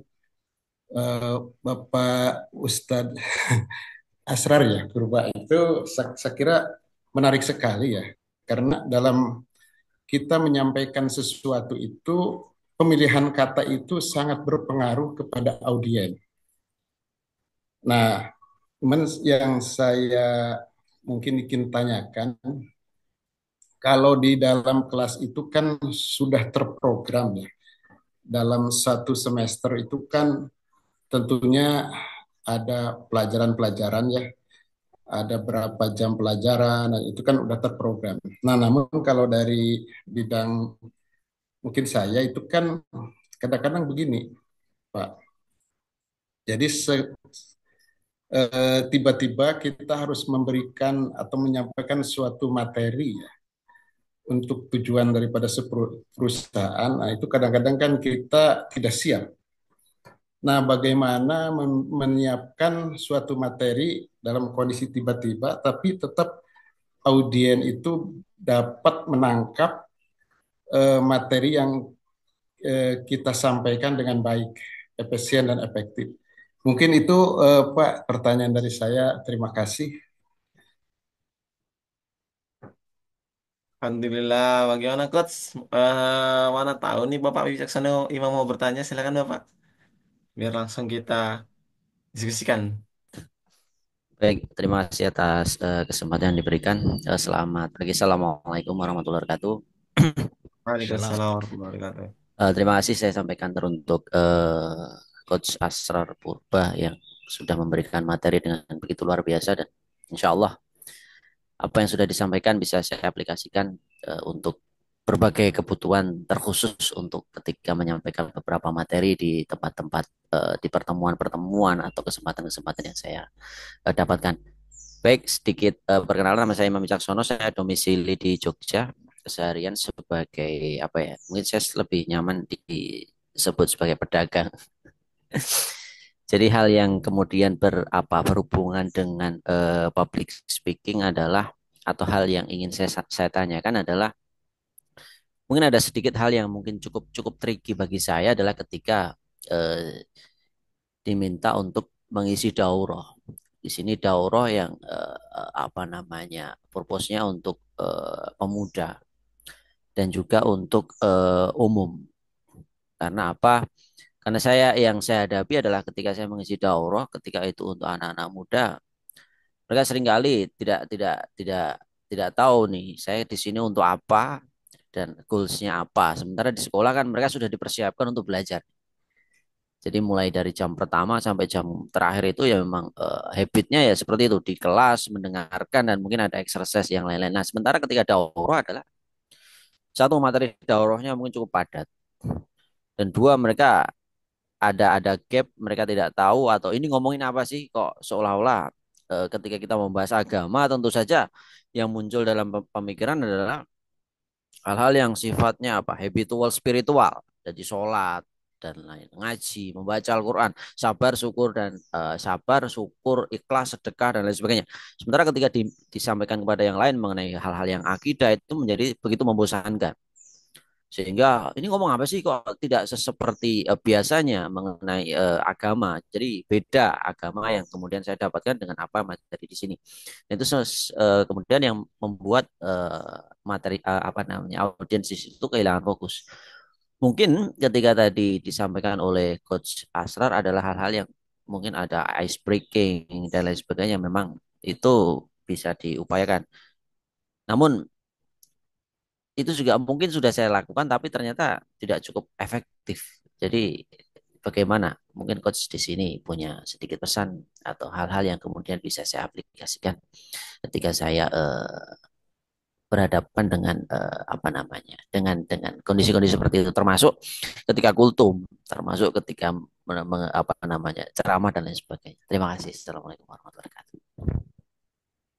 Bapak Ustadz Asrar ya, Purba itu saya kira menarik sekali ya. Karena dalam kita menyampaikan sesuatu itu, pemilihan kata itu sangat berpengaruh kepada audiens. Nah, yang saya mungkin ingin tanyakan, kalau di dalam kelas itu kan sudah terprogram ya, dalam satu semester itu kan tentunya ada pelajaran-pelajaran ya, ada berapa jam pelajaran, nah itu kan udah terprogram. Nah, namun kalau dari bidang mungkin saya itu kan kadang-kadang begini, Pak. Jadi tiba-tiba kita harus memberikan atau menyampaikan suatu materi ya, untuk tujuan daripada perusahaan. Nah, itu kadang-kadang kan kita tidak siap. Nah, bagaimana menyiapkan suatu materi dalam kondisi tiba-tiba, tapi tetap audien itu dapat menangkap materi yang kita sampaikan dengan baik, efisien dan efektif. Mungkin itu Pak pertanyaan dari saya. Terima kasih. Alhamdulillah, bagaimana Coach? Mana tahu nih Bapak Wijaksana Imam mau bertanya, silakan Bapak. Biar langsung kita diskusikan. Baik, terima kasih atas kesempatan yang diberikan. Selamat pagi, Assalamualaikum warahmatullahi wabarakatuh. Salam. Waalaikumsalam warahmatullahi wabarakatuh. Terima kasih saya sampaikan teruntuk Coach Asrar Purba yang sudah memberikan materi dengan begitu luar biasa dan insya Allah apa yang sudah disampaikan bisa saya aplikasikan untuk berbagai kebutuhan terkhusus untuk ketika menyampaikan beberapa materi di tempat-tempat di pertemuan-pertemuan atau kesempatan-kesempatan yang saya dapatkan. Baik, sedikit perkenalan, nama saya Imam Wicaksono, saya domisili di Jogja, keseharian sebagai apa ya? Mungkin saya lebih nyaman disebut sebagai pedagang. Jadi hal yang kemudian berhubungan dengan public speaking adalah atau hal yang ingin saya tanyakan adalah mungkin ada sedikit hal yang mungkin cukup cukup tricky bagi saya adalah ketika eh, diminta untuk mengisi daurah. Di sini daurah yang apa namanya, purpose-nya untuk pemuda dan juga untuk umum. Karena apa? Karena yang saya hadapi adalah ketika saya mengisi daurah, ketika itu untuk anak-anak muda, mereka seringkali tidak tidak tahu nih, saya di sini untuk apa dan goals-nya apa. Sementara di sekolah kan mereka sudah dipersiapkan untuk belajar. Jadi mulai dari jam pertama sampai jam terakhir itu ya memang habitnya ya seperti itu di kelas mendengarkan dan mungkin ada exercise yang lain-lain. Nah, sementara ketika daurah adalah satu materi daurahnya mungkin cukup padat dan dua mereka ada gap mereka tidak tahu atau ini ngomongin apa sih kok seolah-olah ketika kita membahas agama tentu saja yang muncul dalam pemikiran adalah hal-hal yang sifatnya apa habitual spiritual jadi sholat dan lain ngaji membaca Al-Quran sabar syukur ikhlas sedekah dan lain sebagainya sementara ketika disampaikan kepada yang lain mengenai hal-hal yang akidah itu menjadi begitu membosankan sehingga ini ngomong apa sih kok tidak seperti biasanya mengenai agama. Jadi beda agama yang kemudian saya dapatkan dengan apa materi di sini. Dan itu kemudian yang membuat materi apa namanya audiens itu kehilangan fokus. Mungkin ketika tadi disampaikan oleh Coach Asrar adalah hal-hal yang mungkin ada ice breaking dan lain sebagainya memang itu bisa diupayakan. Namun itu juga mungkin sudah saya lakukan tapi ternyata tidak cukup efektif. Jadi bagaimana? Mungkin coach di sini punya sedikit pesan atau hal-hal yang kemudian bisa saya aplikasikan ketika saya berhadapan dengan apa namanya dengan kondisi-kondisi seperti itu, termasuk ketika kultum, termasuk ketika apa namanya ceramah dan lain sebagainya. Terima kasih. Assalamualaikum warahmatullahi wabarakatuh.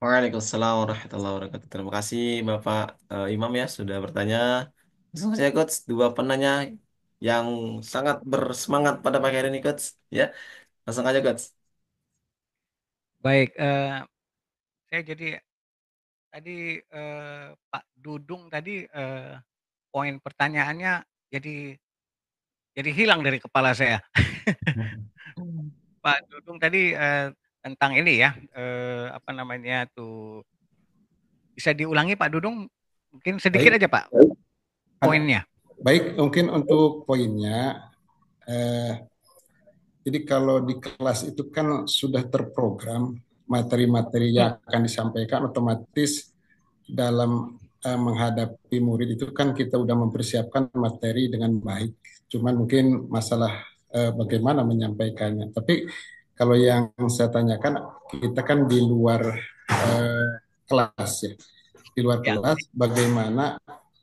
Waalaikumsalam warahmatullahi wabarakatuh. Terima kasih Bapak Imam ya sudah bertanya. Langsung saja Coach, dua penanya yang sangat bersemangat pada pagi hari ini Coach. Ya, langsung aja Coach. Baik, saya jadi tadi Pak Dudung tadi poin pertanyaannya jadi hilang dari kepala saya. Pak Dudung tadi tentang ini ya, apa namanya tuh, bisa diulangi Pak Dudung? Mungkin sedikit Baik, aja Pak poinnya. baik mungkin untuk poinnya, eh, jadi kalau di kelas itu kan sudah terprogram materi-materi Hmm, yang akan disampaikan, otomatis dalam menghadapi murid itu kan kita udah mempersiapkan materi dengan baik. Cuman mungkin masalah bagaimana menyampaikannya. Tapi kalau yang saya tanyakan, kita kan di luar kelas ya. Di luar ya, kelas, bagaimana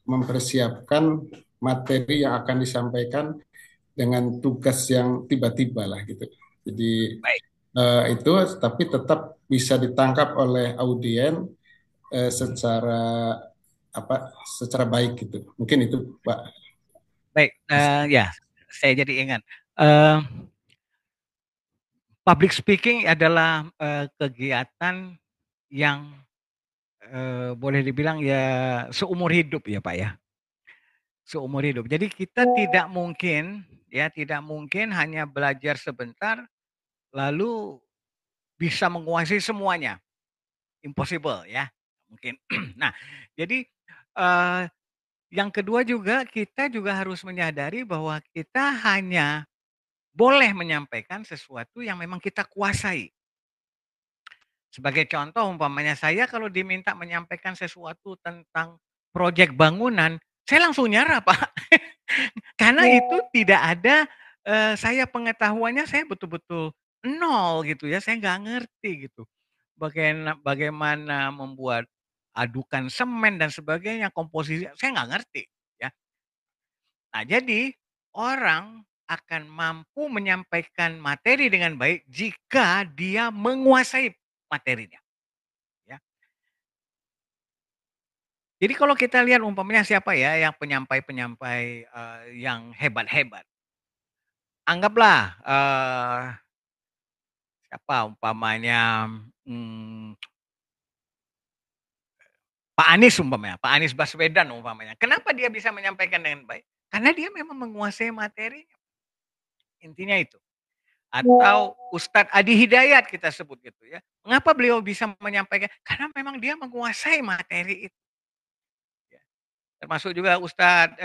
mempersiapkan materi yang akan disampaikan dengan tugas yang tiba-tiba lah gitu. Jadi baik. itu tapi tetap bisa ditangkap oleh audien secara apa secara baik gitu. Mungkin itu Pak. Baik, ya, saya jadi ingat. Eh, Public speaking adalah kegiatan yang boleh dibilang ya seumur hidup ya Pak ya, seumur hidup. Jadi kita tidak mungkin ya, tidak mungkin hanya belajar sebentar lalu bisa menguasai semuanya, impossible ya, mungkin. Nah, jadi eh, yang kedua juga kita juga harus menyadari bahwa kita hanya boleh menyampaikan sesuatu yang memang kita kuasai. Sebagai contoh umpamanya saya kalau diminta menyampaikan sesuatu tentang proyek bangunan, saya langsung nyerah, Pak. Karena itu tidak ada, saya pengetahuannya saya betul-betul nol gitu ya, saya nggak ngerti gitu. Bagaimana membuat adukan semen dan sebagainya, komposisi, saya nggak ngerti ya. Nah jadi, orang akan mampu menyampaikan materi dengan baik jika dia menguasai materinya, ya. Jadi kalau kita lihat umpamanya siapa ya yang penyampai-penyampai, yang hebat-hebat. Anggaplah, siapa umpamanya, mmm, Pak Anies umpamanya, Pak Anies Baswedan umpamanya. Kenapa dia bisa menyampaikan dengan baik? Karena dia memang menguasai materinya, intinya itu. Atau Ustadz Adi Hidayat kita sebut gitu ya. Mengapa beliau bisa menyampaikan? Karena memang dia menguasai materi itu, ya. Termasuk juga Ustadz,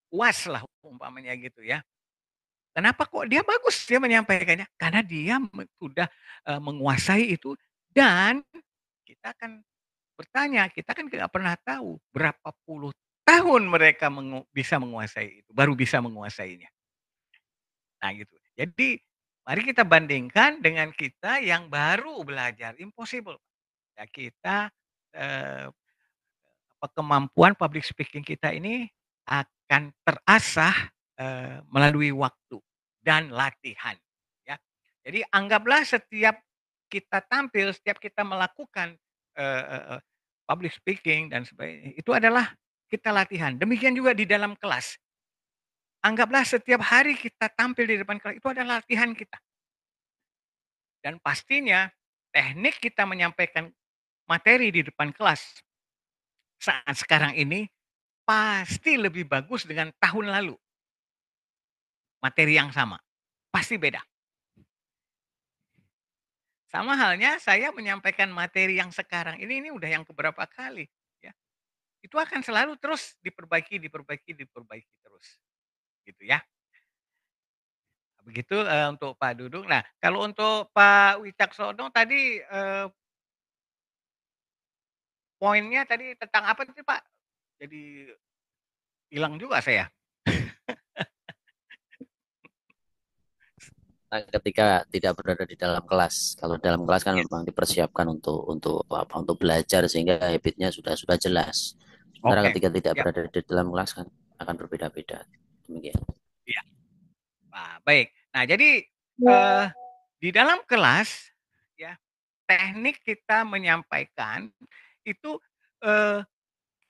UAS lah umpamanya gitu ya. Kenapa kok dia bagus dia menyampaikannya? Karena dia sudah, menguasai itu dan kita akan bertanya, kita kan nggak pernah tahu berapa puluh tahun mereka bisa menguasai itu, baru bisa menguasainya. Nah gitu. Jadi mari kita bandingkan dengan kita yang baru belajar, impossible. Ya kita, eee, kemampuan public speaking kita ini akan terasah, melalui waktu dan latihan, ya. Jadi anggaplah setiap kita tampil, setiap kita melakukan, eee eee eee, public speaking dan sebagainya, itu adalah kita latihan. Demikian juga di dalam kelas. Anggaplah setiap hari kita tampil di depan kelas, itu adalah latihan kita. Dan pastinya teknik kita menyampaikan materi di depan kelas saat sekarang ini pasti lebih bagus dengan tahun lalu, materi yang sama, pasti beda. Sama halnya saya menyampaikan materi yang sekarang ini udah yang keberapa kali, ya. Itu akan selalu terus diperbaiki diperbaiki diperbaiki terus, gitu ya. Begitu, untuk Pak Dudung. Nah, kalau untuk Pak Wicaksono tadi, poinnya tadi tentang apa sih Pak? Jadi hilang juga saya. Nah, ketika tidak berada di dalam kelas. Kalau dalam kelas kan memang dipersiapkan untuk apa? Untuk belajar sehingga habitnya sudah jelas. Sementara Oke, ketika tidak ya, berada di dalam kelas kan akan berbeda-beda. Demikian. ya. Nah, baik. Nah, jadi eh, di dalam kelas ya teknik kita menyampaikan itu eh,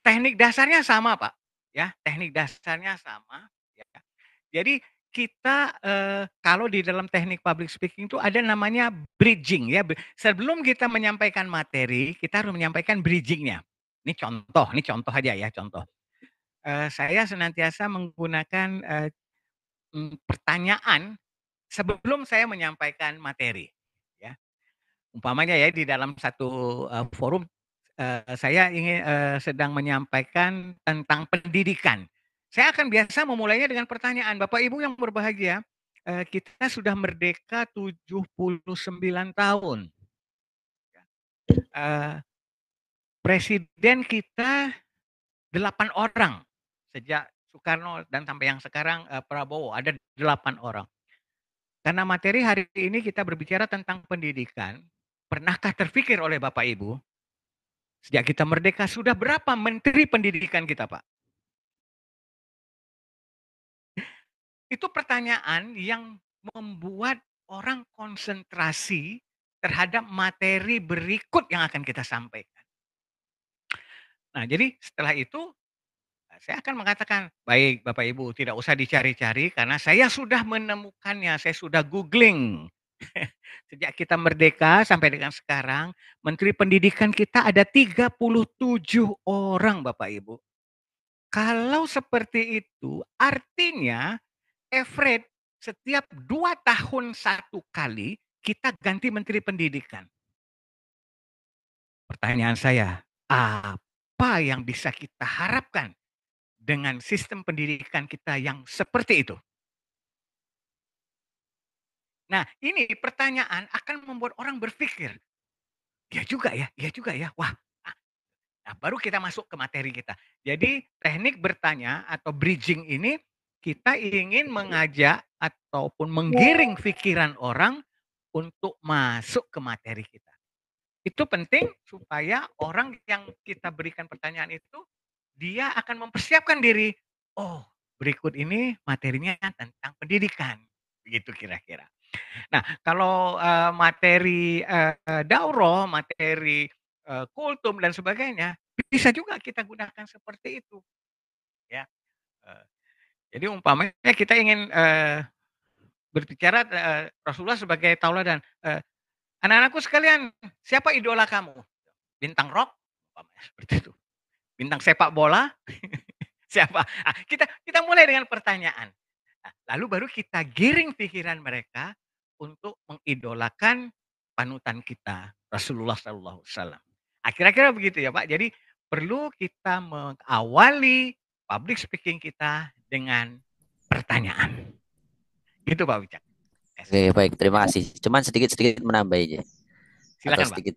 teknik dasarnya sama, Pak. Ya, teknik dasarnya sama. Ya. Jadi kita kalau di dalam teknik public speaking itu ada namanya bridging ya. Sebelum kita menyampaikan materi, kita harus menyampaikan bridgingnya. Ini contoh aja ya, contoh. Saya senantiasa menggunakan pertanyaan sebelum saya menyampaikan materi. Ya, umpamanya ya di dalam satu forum saya ingin sedang menyampaikan tentang pendidikan. Saya akan biasa memulainya dengan pertanyaan, Bapak Ibu yang berbahagia, kita sudah merdeka 79 tahun. Eh, Presiden kita 8 orang. Sejak Soekarno dan sampai yang sekarang Prabowo ada 8 orang. Karena materi hari ini kita berbicara tentang pendidikan, pernahkah terpikir oleh Bapak Ibu, sejak kita merdeka sudah berapa menteri pendidikan kita, Pak? Itu pertanyaan yang membuat orang konsentrasi terhadap materi berikut yang akan kita sampaikan. Nah, jadi setelah itu saya akan mengatakan, baik Bapak Ibu, tidak usah dicari-cari karena saya sudah menemukannya, saya sudah googling. Sejak kita merdeka sampai dengan sekarang, Menteri Pendidikan kita ada 37 orang Bapak Ibu. Kalau seperti itu, artinya average setiap 2 tahun satu kali kita ganti Menteri Pendidikan. Pertanyaan saya, apa yang bisa kita harapkan dengan sistem pendidikan kita yang seperti itu? Nah, ini pertanyaan akan membuat orang berpikir, ya juga ya. Wah, nah baru kita masuk ke materi kita. Jadi teknik bertanya atau bridging ini kita ingin mengajak ataupun menggiring pikiran orang untuk masuk ke materi kita. Itu penting supaya orang yang kita berikan pertanyaan itu, dia akan mempersiapkan diri. Oh, berikut ini materinya tentang pendidikan. Begitu kira-kira. Nah, kalau materi daurah, materi kultum dan sebagainya, bisa juga kita gunakan seperti itu. Ya, jadi umpamanya kita ingin berbicara Rasulullah sebagai tauladan. Anak-anakku sekalian, siapa idola kamu? Bintang rock, seperti itu. Bintang sepak bola, siapa? Nah, kita mulai dengan pertanyaan. Nah, lalu baru kita giring pikiran mereka untuk mengidolakan panutan kita, Rasulullah Sallallahu Alaihi Wasallam. Kira-kira begitu ya Pak. Jadi perlu kita mengawali public speaking kita dengan pertanyaan. Itu Pak Wicak. Oke, baik, terima kasih. Cuman sedikit-sedikit menambah aja atau Silakan Pak. sedikit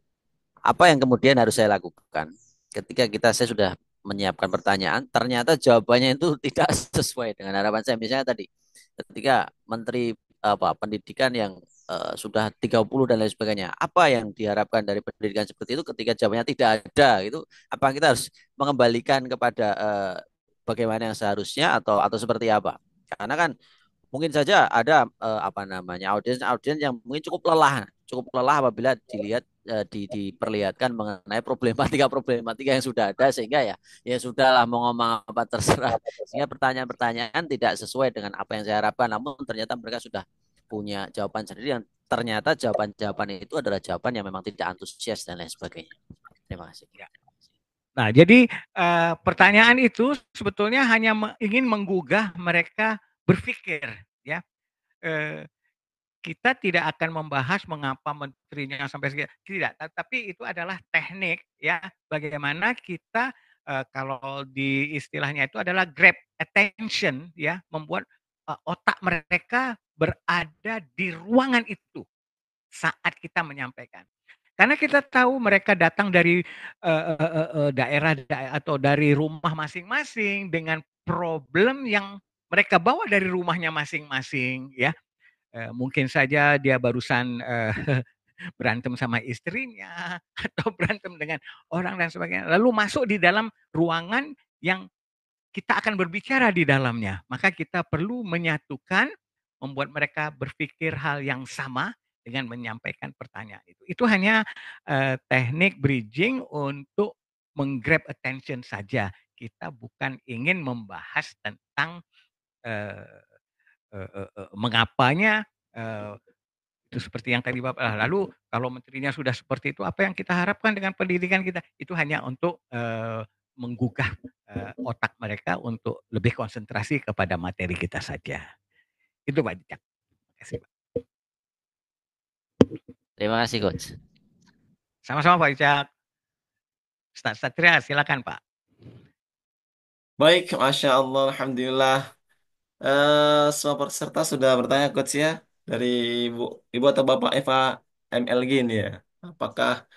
apa yang kemudian harus saya lakukan ketika saya sudah menyiapkan pertanyaan, ternyata jawabannya itu tidak sesuai dengan harapan saya. Misalnya tadi, ketika Menteri Pendidikan yang sudah 30 dan lain sebagainya, apa yang diharapkan dari pendidikan seperti itu ketika jawabannya tidak ada, itu apa kita harus mengembalikan kepada bagaimana yang seharusnya atau seperti apa? Karena kan mungkin saja ada apa namanya audiens yang mungkin cukup lelah apabila dilihat diperlihatkan mengenai problematika yang sudah ada sehingga ya sudahlah mau ngomong apa terserah sehingga pertanyaan-pertanyaan tidak sesuai dengan apa yang saya harapkan, namun ternyata mereka sudah punya jawaban sendiri yang ternyata jawaban-jawaban itu adalah jawaban yang memang tidak antusias dan lain sebagainya. Terima kasih. Ya. Nah, jadi pertanyaan itu sebetulnya hanya ingin menggugah mereka berpikir, ya. Kita tidak akan membahas mengapa menterinya sampai segitu, tidak. Tapi itu adalah teknik, ya. Bagaimana kita kalau di istilahnya itu adalah grab attention, ya, membuat otak mereka berada di ruangan itu saat kita menyampaikan. Karena kita tahu mereka datang dari daerah atau dari rumah masing-masing dengan problem yang mereka bawa dari rumahnya masing-masing, ya. Mungkin saja dia barusan berantem sama istrinya atau berantem dengan orang dan sebagainya. Lalu masuk di dalam ruangan yang kita akan berbicara di dalamnya. Maka kita perlu menyatukan, membuat mereka berpikir hal yang sama dengan menyampaikan pertanyaan itu. Itu hanya teknik bridging untuk menggrab attention saja. Kita bukan ingin membahas tentang eh, mengapanya itu seperti yang tadi Bapak. Lalu kalau menterinya sudah seperti itu, apa yang kita harapkan dengan pendidikan kita? Itu hanya untuk menggugah otak mereka untuk lebih konsentrasi kepada materi kita saja. Itu Pak Jejak. Terima kasih, Pak. Terima kasih Coach. Sama-sama Pak Jejak. Ustaz Satria, silakan Pak. Baik, Masya Allah, Alhamdulillah. Semua peserta sudah bertanya Coach ya dari Ibu, Ibu atau Bapak Eva MLG ini ya. Apakah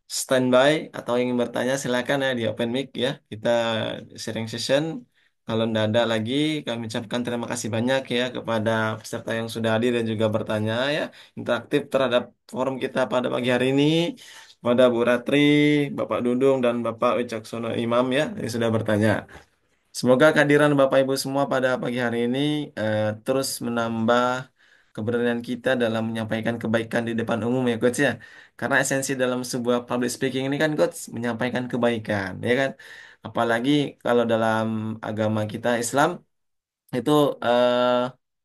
standby atau ingin bertanya silakan ya di open mic ya. Kita sharing session. Kalau tidak ada lagi, kami ucapkan terima kasih banyak ya kepada peserta yang sudah hadir dan juga bertanya ya, interaktif terhadap forum kita pada pagi hari ini. Kepada Bu Ratri, Bapak Dudung, dan Bapak Wicaksono Imam ya yang sudah bertanya. Semoga kehadiran Bapak Ibu semua pada pagi hari ini terus menambah keberanian kita dalam menyampaikan kebaikan di depan umum ya Coach ya. Karena esensi dalam sebuah public speaking ini kan Coach menyampaikan kebaikan ya kan. Apalagi kalau dalam agama kita Islam itu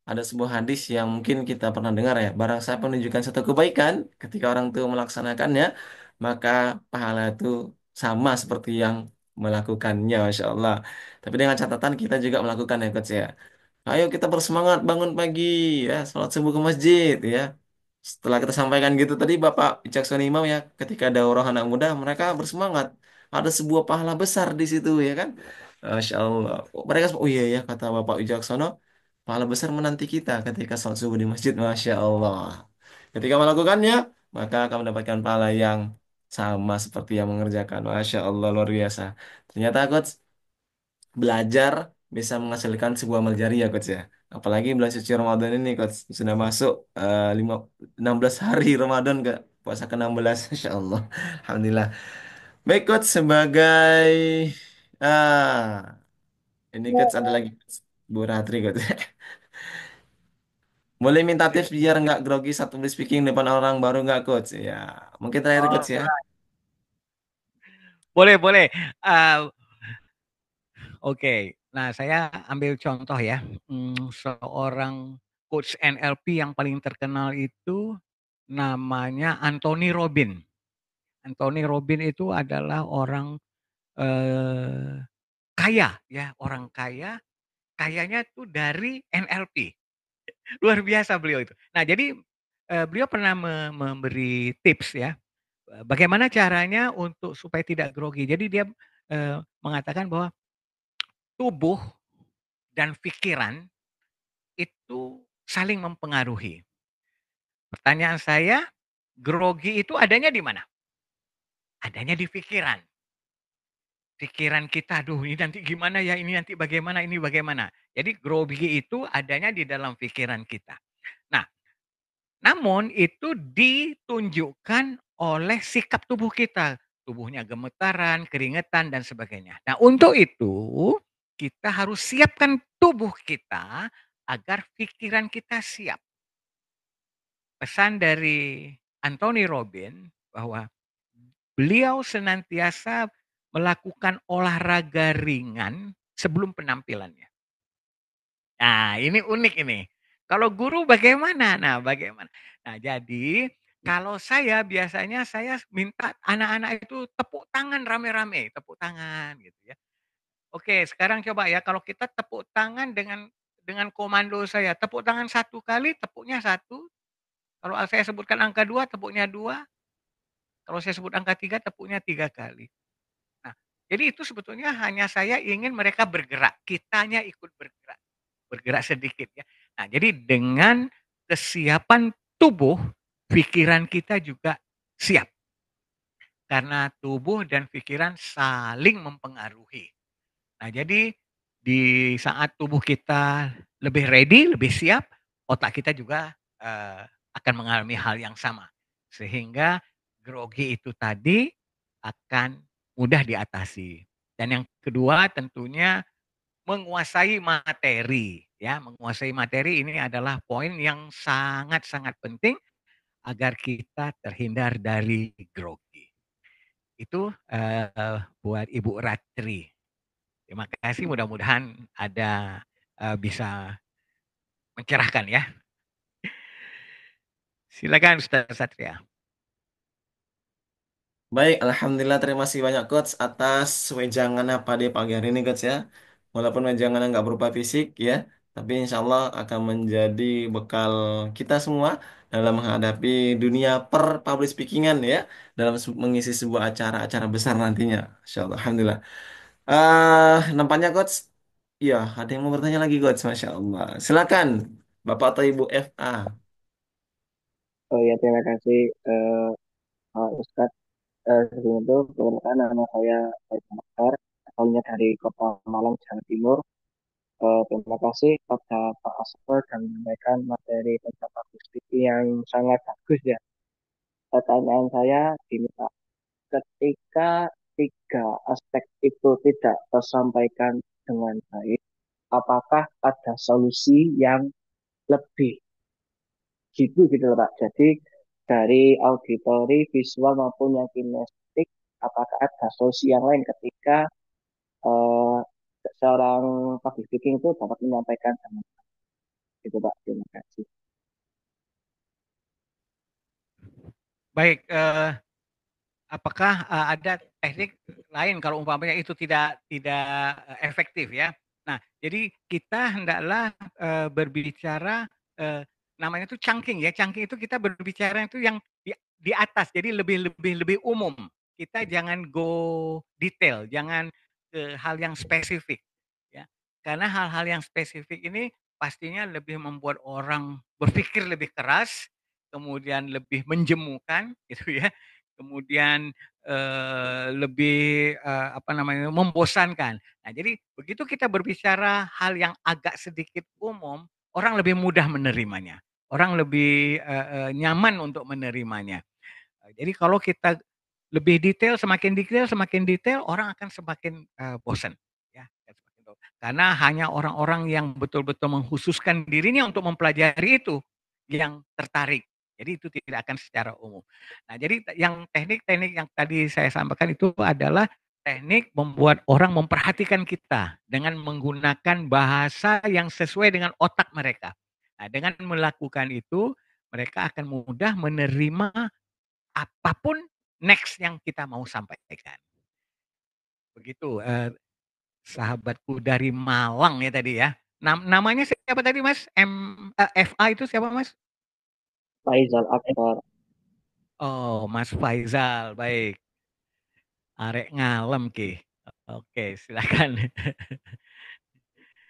ada sebuah hadis yang mungkin kita pernah dengar ya. Barang siapa menunjukkan satu kebaikan ketika orang itu melaksanakannya, maka pahala itu sama seperti yang melakukannya, Masya Allah. Tapi dengan catatan kita juga melakukan ya, Coach ya. Ayo kita bersemangat bangun pagi ya, sholat subuh ke masjid ya. Setelah kita sampaikan gitu tadi Bapak Wicaksono Imam ya, ketika daurah anak muda mereka bersemangat. Ada sebuah pahala besar di situ ya kan. Masya Allah. Mereka, oh iya ya kata Bapak Wicaksono, pahala besar menanti kita ketika sholat subuh di masjid. Masya Allah. Ketika melakukannya, maka akan mendapatkan pahala yang sama seperti yang mengerjakan. Masya Allah luar biasa. Ternyata coach belajar bisa menghasilkan sebuah amal jariah coach ya. Apalagi bulan suci Ramadan ini coach sudah masuk 16 hari Ramadan ke puasa ke-16. Masya Allah. Alhamdulillah. Baik coach sebagai ah ini coach ada lagi coach. Bu Ratri coach. Boleh minta tips biar nggak grogi saat public speaking depan orang baru nggak coach? Ya, mungkin terakhir Oh, coach ya. boleh, boleh. Uh, Oke. Nah, saya ambil contoh ya. Seorang coach NLP yang paling terkenal itu namanya Anthony Robin. Anthony Robin itu adalah orang kaya ya, orang kaya, kayanya tuh dari NLP. Luar biasa beliau itu. Nah, jadi beliau pernah memberi tips ya, bagaimana caranya untuk supaya tidak grogi. Jadi dia mengatakan bahwa tubuh dan pikiran itu saling mempengaruhi. Pertanyaan saya, grogi itu adanya di mana? Adanya di pikiran. Pikiran kita, aduh ini nanti gimana ya, ini nanti bagaimana, ini bagaimana. Jadi grogi itu adanya di dalam pikiran kita. Nah, namun itu ditunjukkan oleh sikap tubuh kita. Tubuhnya gemetaran, keringetan, dan sebagainya. Nah, untuk itu kita harus siapkan tubuh kita agar pikiran kita siap. Pesan dari Anthony Robin bahwa beliau senantiasa melakukan olahraga ringan sebelum penampilannya. Nah, ini unik ini. Kalau guru bagaimana? Nah, bagaimana? Nah, jadi kalau saya biasanya saya minta anak-anak itu tepuk tangan rame-rame, tepuk tangan gitu ya. Oke, sekarang coba ya kalau kita tepuk tangan dengan komando saya, tepuk tangan satu kali, tepuknya satu. Kalau saya sebutkan angka dua, tepuknya dua. Kalau saya sebut angka tiga, tepuknya tiga kali. Nah, jadi itu sebetulnya hanya saya ingin mereka bergerak, kitanya ikut bergerak. Bergerak sedikit ya. Nah, jadi dengan kesiapan tubuh, pikiran kita juga siap. karena tubuh dan pikiran saling mempengaruhi. Nah, jadi di saat tubuh kita lebih ready, lebih siap, otak kita juga akan mengalami hal yang sama. Sehingga grogi itu tadi akan mudah diatasi. Dan yang kedua tentunya menguasai materi. Ya, menguasai materi ini adalah poin yang sangat-sangat penting agar kita terhindar dari grogi. Itu buat Ibu Ratri. Terima kasih, mudah-mudahan ada bisa mencerahkan ya. Silakan Ustaz Satria. Baik, Alhamdulillah terima kasih banyak Coach atas wejangannya pada pagi hari ini Coach ya. Walaupun wejangannya nggak berupa fisik ya, tapi insya Allah akan menjadi bekal kita semua dalam menghadapi dunia per public speakingan ya, dalam mengisi sebuah acara-acara besar nantinya. Insya Allah, Alhamdulillah. Nampaknya Coach, ya ada yang mau bertanya lagi Coach, Masya Allah. Silakan, Bapak atau Ibu FA. Oh ya, terima kasih Pak Ustadz. Sebelum itu, perkenalkan nama saya Faisal Akbar, asalnya dari Kota Malang, Jawa Timur. Terima kasih pada Pak Asfer dan menyampaikan materi tentang public speaking yang sangat bagus ya. Pertanyaan saya gini Pak, ketika tiga aspek itu tidak tersampaikan dengan baik, apakah ada solusi yang lebih gitu gitu loh Pak. Jadi dari auditori, visual maupun yang kinestetik, apakah ada solusi yang lain ketika eh, seorang public speaking itu dapat menyampaikan dengan itu Pak. Terima kasih. Baik, apakah ada teknik lain kalau umpamanya itu tidak efektif ya? Nah, jadi kita hendaklah berbicara namanya itu chunking ya. Chunking itu kita berbicara itu yang di atas, jadi lebih umum. Kita jangan go detail, jangan ke hal yang spesifik ya. Karena hal-hal yang spesifik ini pastinya lebih membuat orang berpikir lebih keras, kemudian lebih menjemukan gitu ya. Kemudian lebih apa namanya membosankan. Nah, jadi begitu kita berbicara hal yang agak sedikit umum, orang lebih mudah menerimanya. Orang lebih nyaman untuk menerimanya. Jadi kalau kita lebih semakin detail, orang akan semakin bosan. Ya, karena hanya orang-orang yang betul-betul mengkhususkan dirinya untuk mempelajari itu yang tertarik. Jadi itu tidak akan secara umum. Nah, jadi yang teknik-teknik yang tadi saya sampaikan itu adalah teknik membuat orang memperhatikan kita dengan menggunakan bahasa yang sesuai dengan otak mereka. Nah, dengan melakukan itu, mereka akan mudah menerima apapun next yang kita mau sampaikan. Begitu, sahabatku dari Malang ya tadi ya. Namanya siapa tadi Mas? FA itu siapa Mas? Faizal Akbar. Oh, Mas Faizal, baik. Arek ngalem ki. Oke, silakan.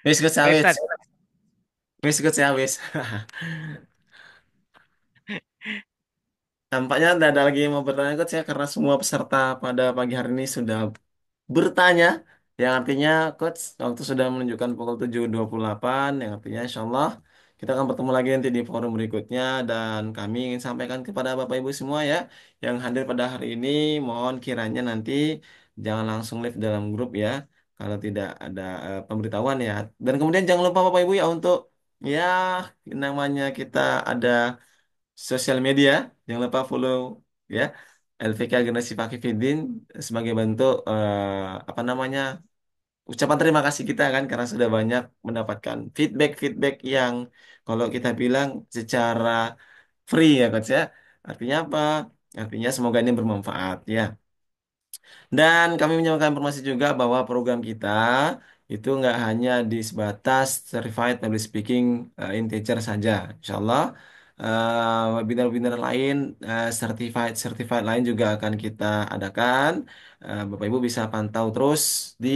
Wis Coach ya, Baik, wis. Ustaz. Wis Coach ya, wis. Tampaknya tidak ada lagi yang mau bertanya Coach ya, karena semua peserta pada pagi hari ini sudah bertanya, yang artinya Coach waktu sudah menunjukkan pukul 7.28, yang artinya insya Allah kita akan bertemu lagi nanti di forum berikutnya, dan kami ingin sampaikan kepada Bapak Ibu semua ya yang hadir pada hari ini, mohon kiranya nanti jangan langsung live dalam grup ya kalau tidak ada pemberitahuan ya, dan kemudian jangan lupa Bapak Ibu ya untuk ya namanya kita ada sosial media, jangan lupa follow ya LVK Generasi Fakifidin sebagai bentuk apa namanya ucapan terima kasih kita kan karena sudah banyak mendapatkan feedback-feedback yang kalau kita bilang secara free ya coach ya. Artinya apa? Artinya semoga ini bermanfaat ya. Dan kami menyampaikan informasi juga bahwa program kita itu nggak hanya di sebatas certified public speaking in teacher saja. Insya Allah webinar-webinar lain certified lain juga akan kita adakan. Bapak Ibu bisa pantau terus di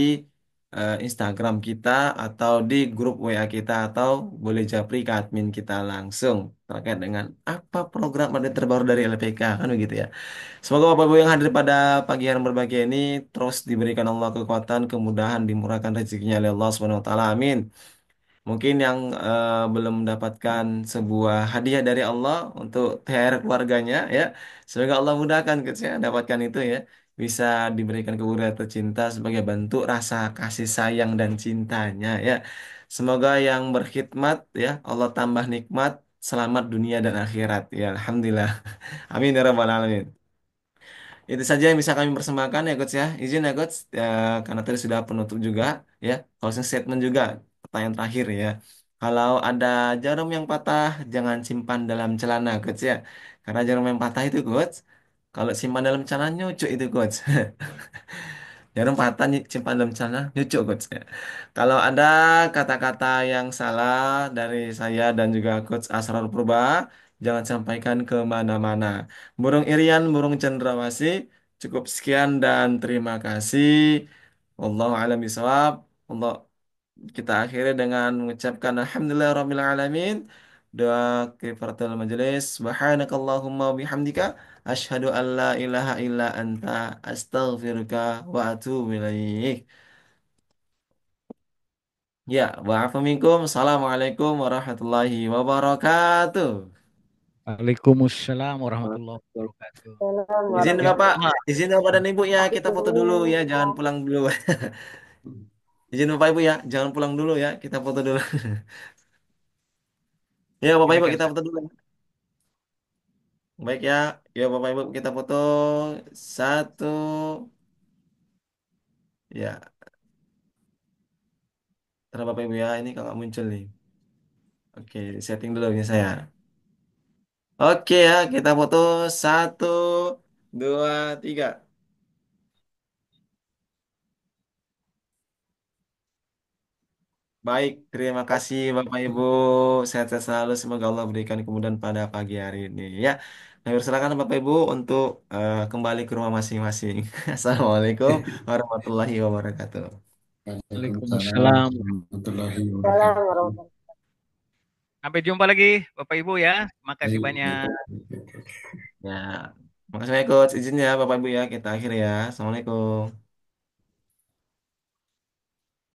Instagram kita atau di grup WA kita atau boleh japri ke admin kita langsung terkait dengan apa program update terbaru dari LPK kan begitu ya. Semoga Bapak Ibu yang hadir pada pagi hari yang berbahagia ini terus diberikan Allah kekuatan, kemudahan, dimurahkan rezekinya oleh Allah Subhanahu wa taala. Amin. Mungkin yang belum mendapatkan sebuah hadiah dari Allah untuk THR keluarganya ya. Semoga Allah mudahkan Coach ya dapatkan itu ya. Bisa diberikan ke keluarga tercinta sebagai bentuk rasa kasih sayang dan cintanya ya. Semoga yang berkhidmat ya Allah tambah nikmat, selamat dunia dan akhirat ya. Alhamdulillah. Amin ya rabbal alamin. Itu saja yang bisa kami persembahkan ya coach ya. Izin ya coach ya, karena tadi sudah penutup juga ya. Closing statement juga pertanyaan terakhir ya. Kalau ada jarum yang patah jangan simpan dalam celana coach ya. Karena jarum yang patah itu coach kalau simpan dalam celana nyucuk itu coach. Jarum patah simpan dalam celana nyucuk coach ya. Kalau ada kata-kata yang salah dari saya dan juga coach Asrar Purba jangan sampaikan ke mana-mana. Burung Irian, burung cendrawasih. Cukup sekian dan terima kasih. Wallahu a'lam bishawab. Allah kita akhiri dengan mengucapkan alhamdulillah alamin. Doa kifaratul majelis. Subhanakallahumma bihamdika asyhadu an la ilaha illa anta astaghfiruka wa atubu ilaik. Ya, wa'afu minkum. Assalamualaikum warahmatullahi wabarakatuh. Waalaikumsalam warahmatullahi wabarakatuh. Salam Izin Ya Bapak, Allah. warahmatullahi izin Bapak dan Ibu ya, kita foto dulu ya, jangan wabarakatuh. pulang dulu. Izin Bapak Ibu ya, jangan pulang dulu ya, kita foto dulu. Ya Bapak Ibu Silakan. kita foto dulu. Baik ya, ya Bapak Ibu kita foto satu, ya. Terus Bapak Ibu ya, ini kalau muncul nih. Oke, setting dulu ya saya. Oke ya, kita foto satu, dua, tiga. Baik, terima kasih Bapak Ibu. Sehat-sehat selalu. Semoga Allah berikan kemudahan pada pagi hari ini ya. Nah, silakan Bapak Ibu untuk kembali ke rumah masing-masing. Assalamualaikum warahmatullahi wabarakatuh. Waalaikumsalam Waalaikumsalam. warahmatullahi Salam wabarakatuh. warahmatullahi Sampai jumpa lagi Bapak Ibu ya. Terima kasih Baik, baik, banyak. baik, baik. Ya, makasih banyak Coach. Izin ya Bapak Ibu ya, kita akhiri ya. Assalamualaikum.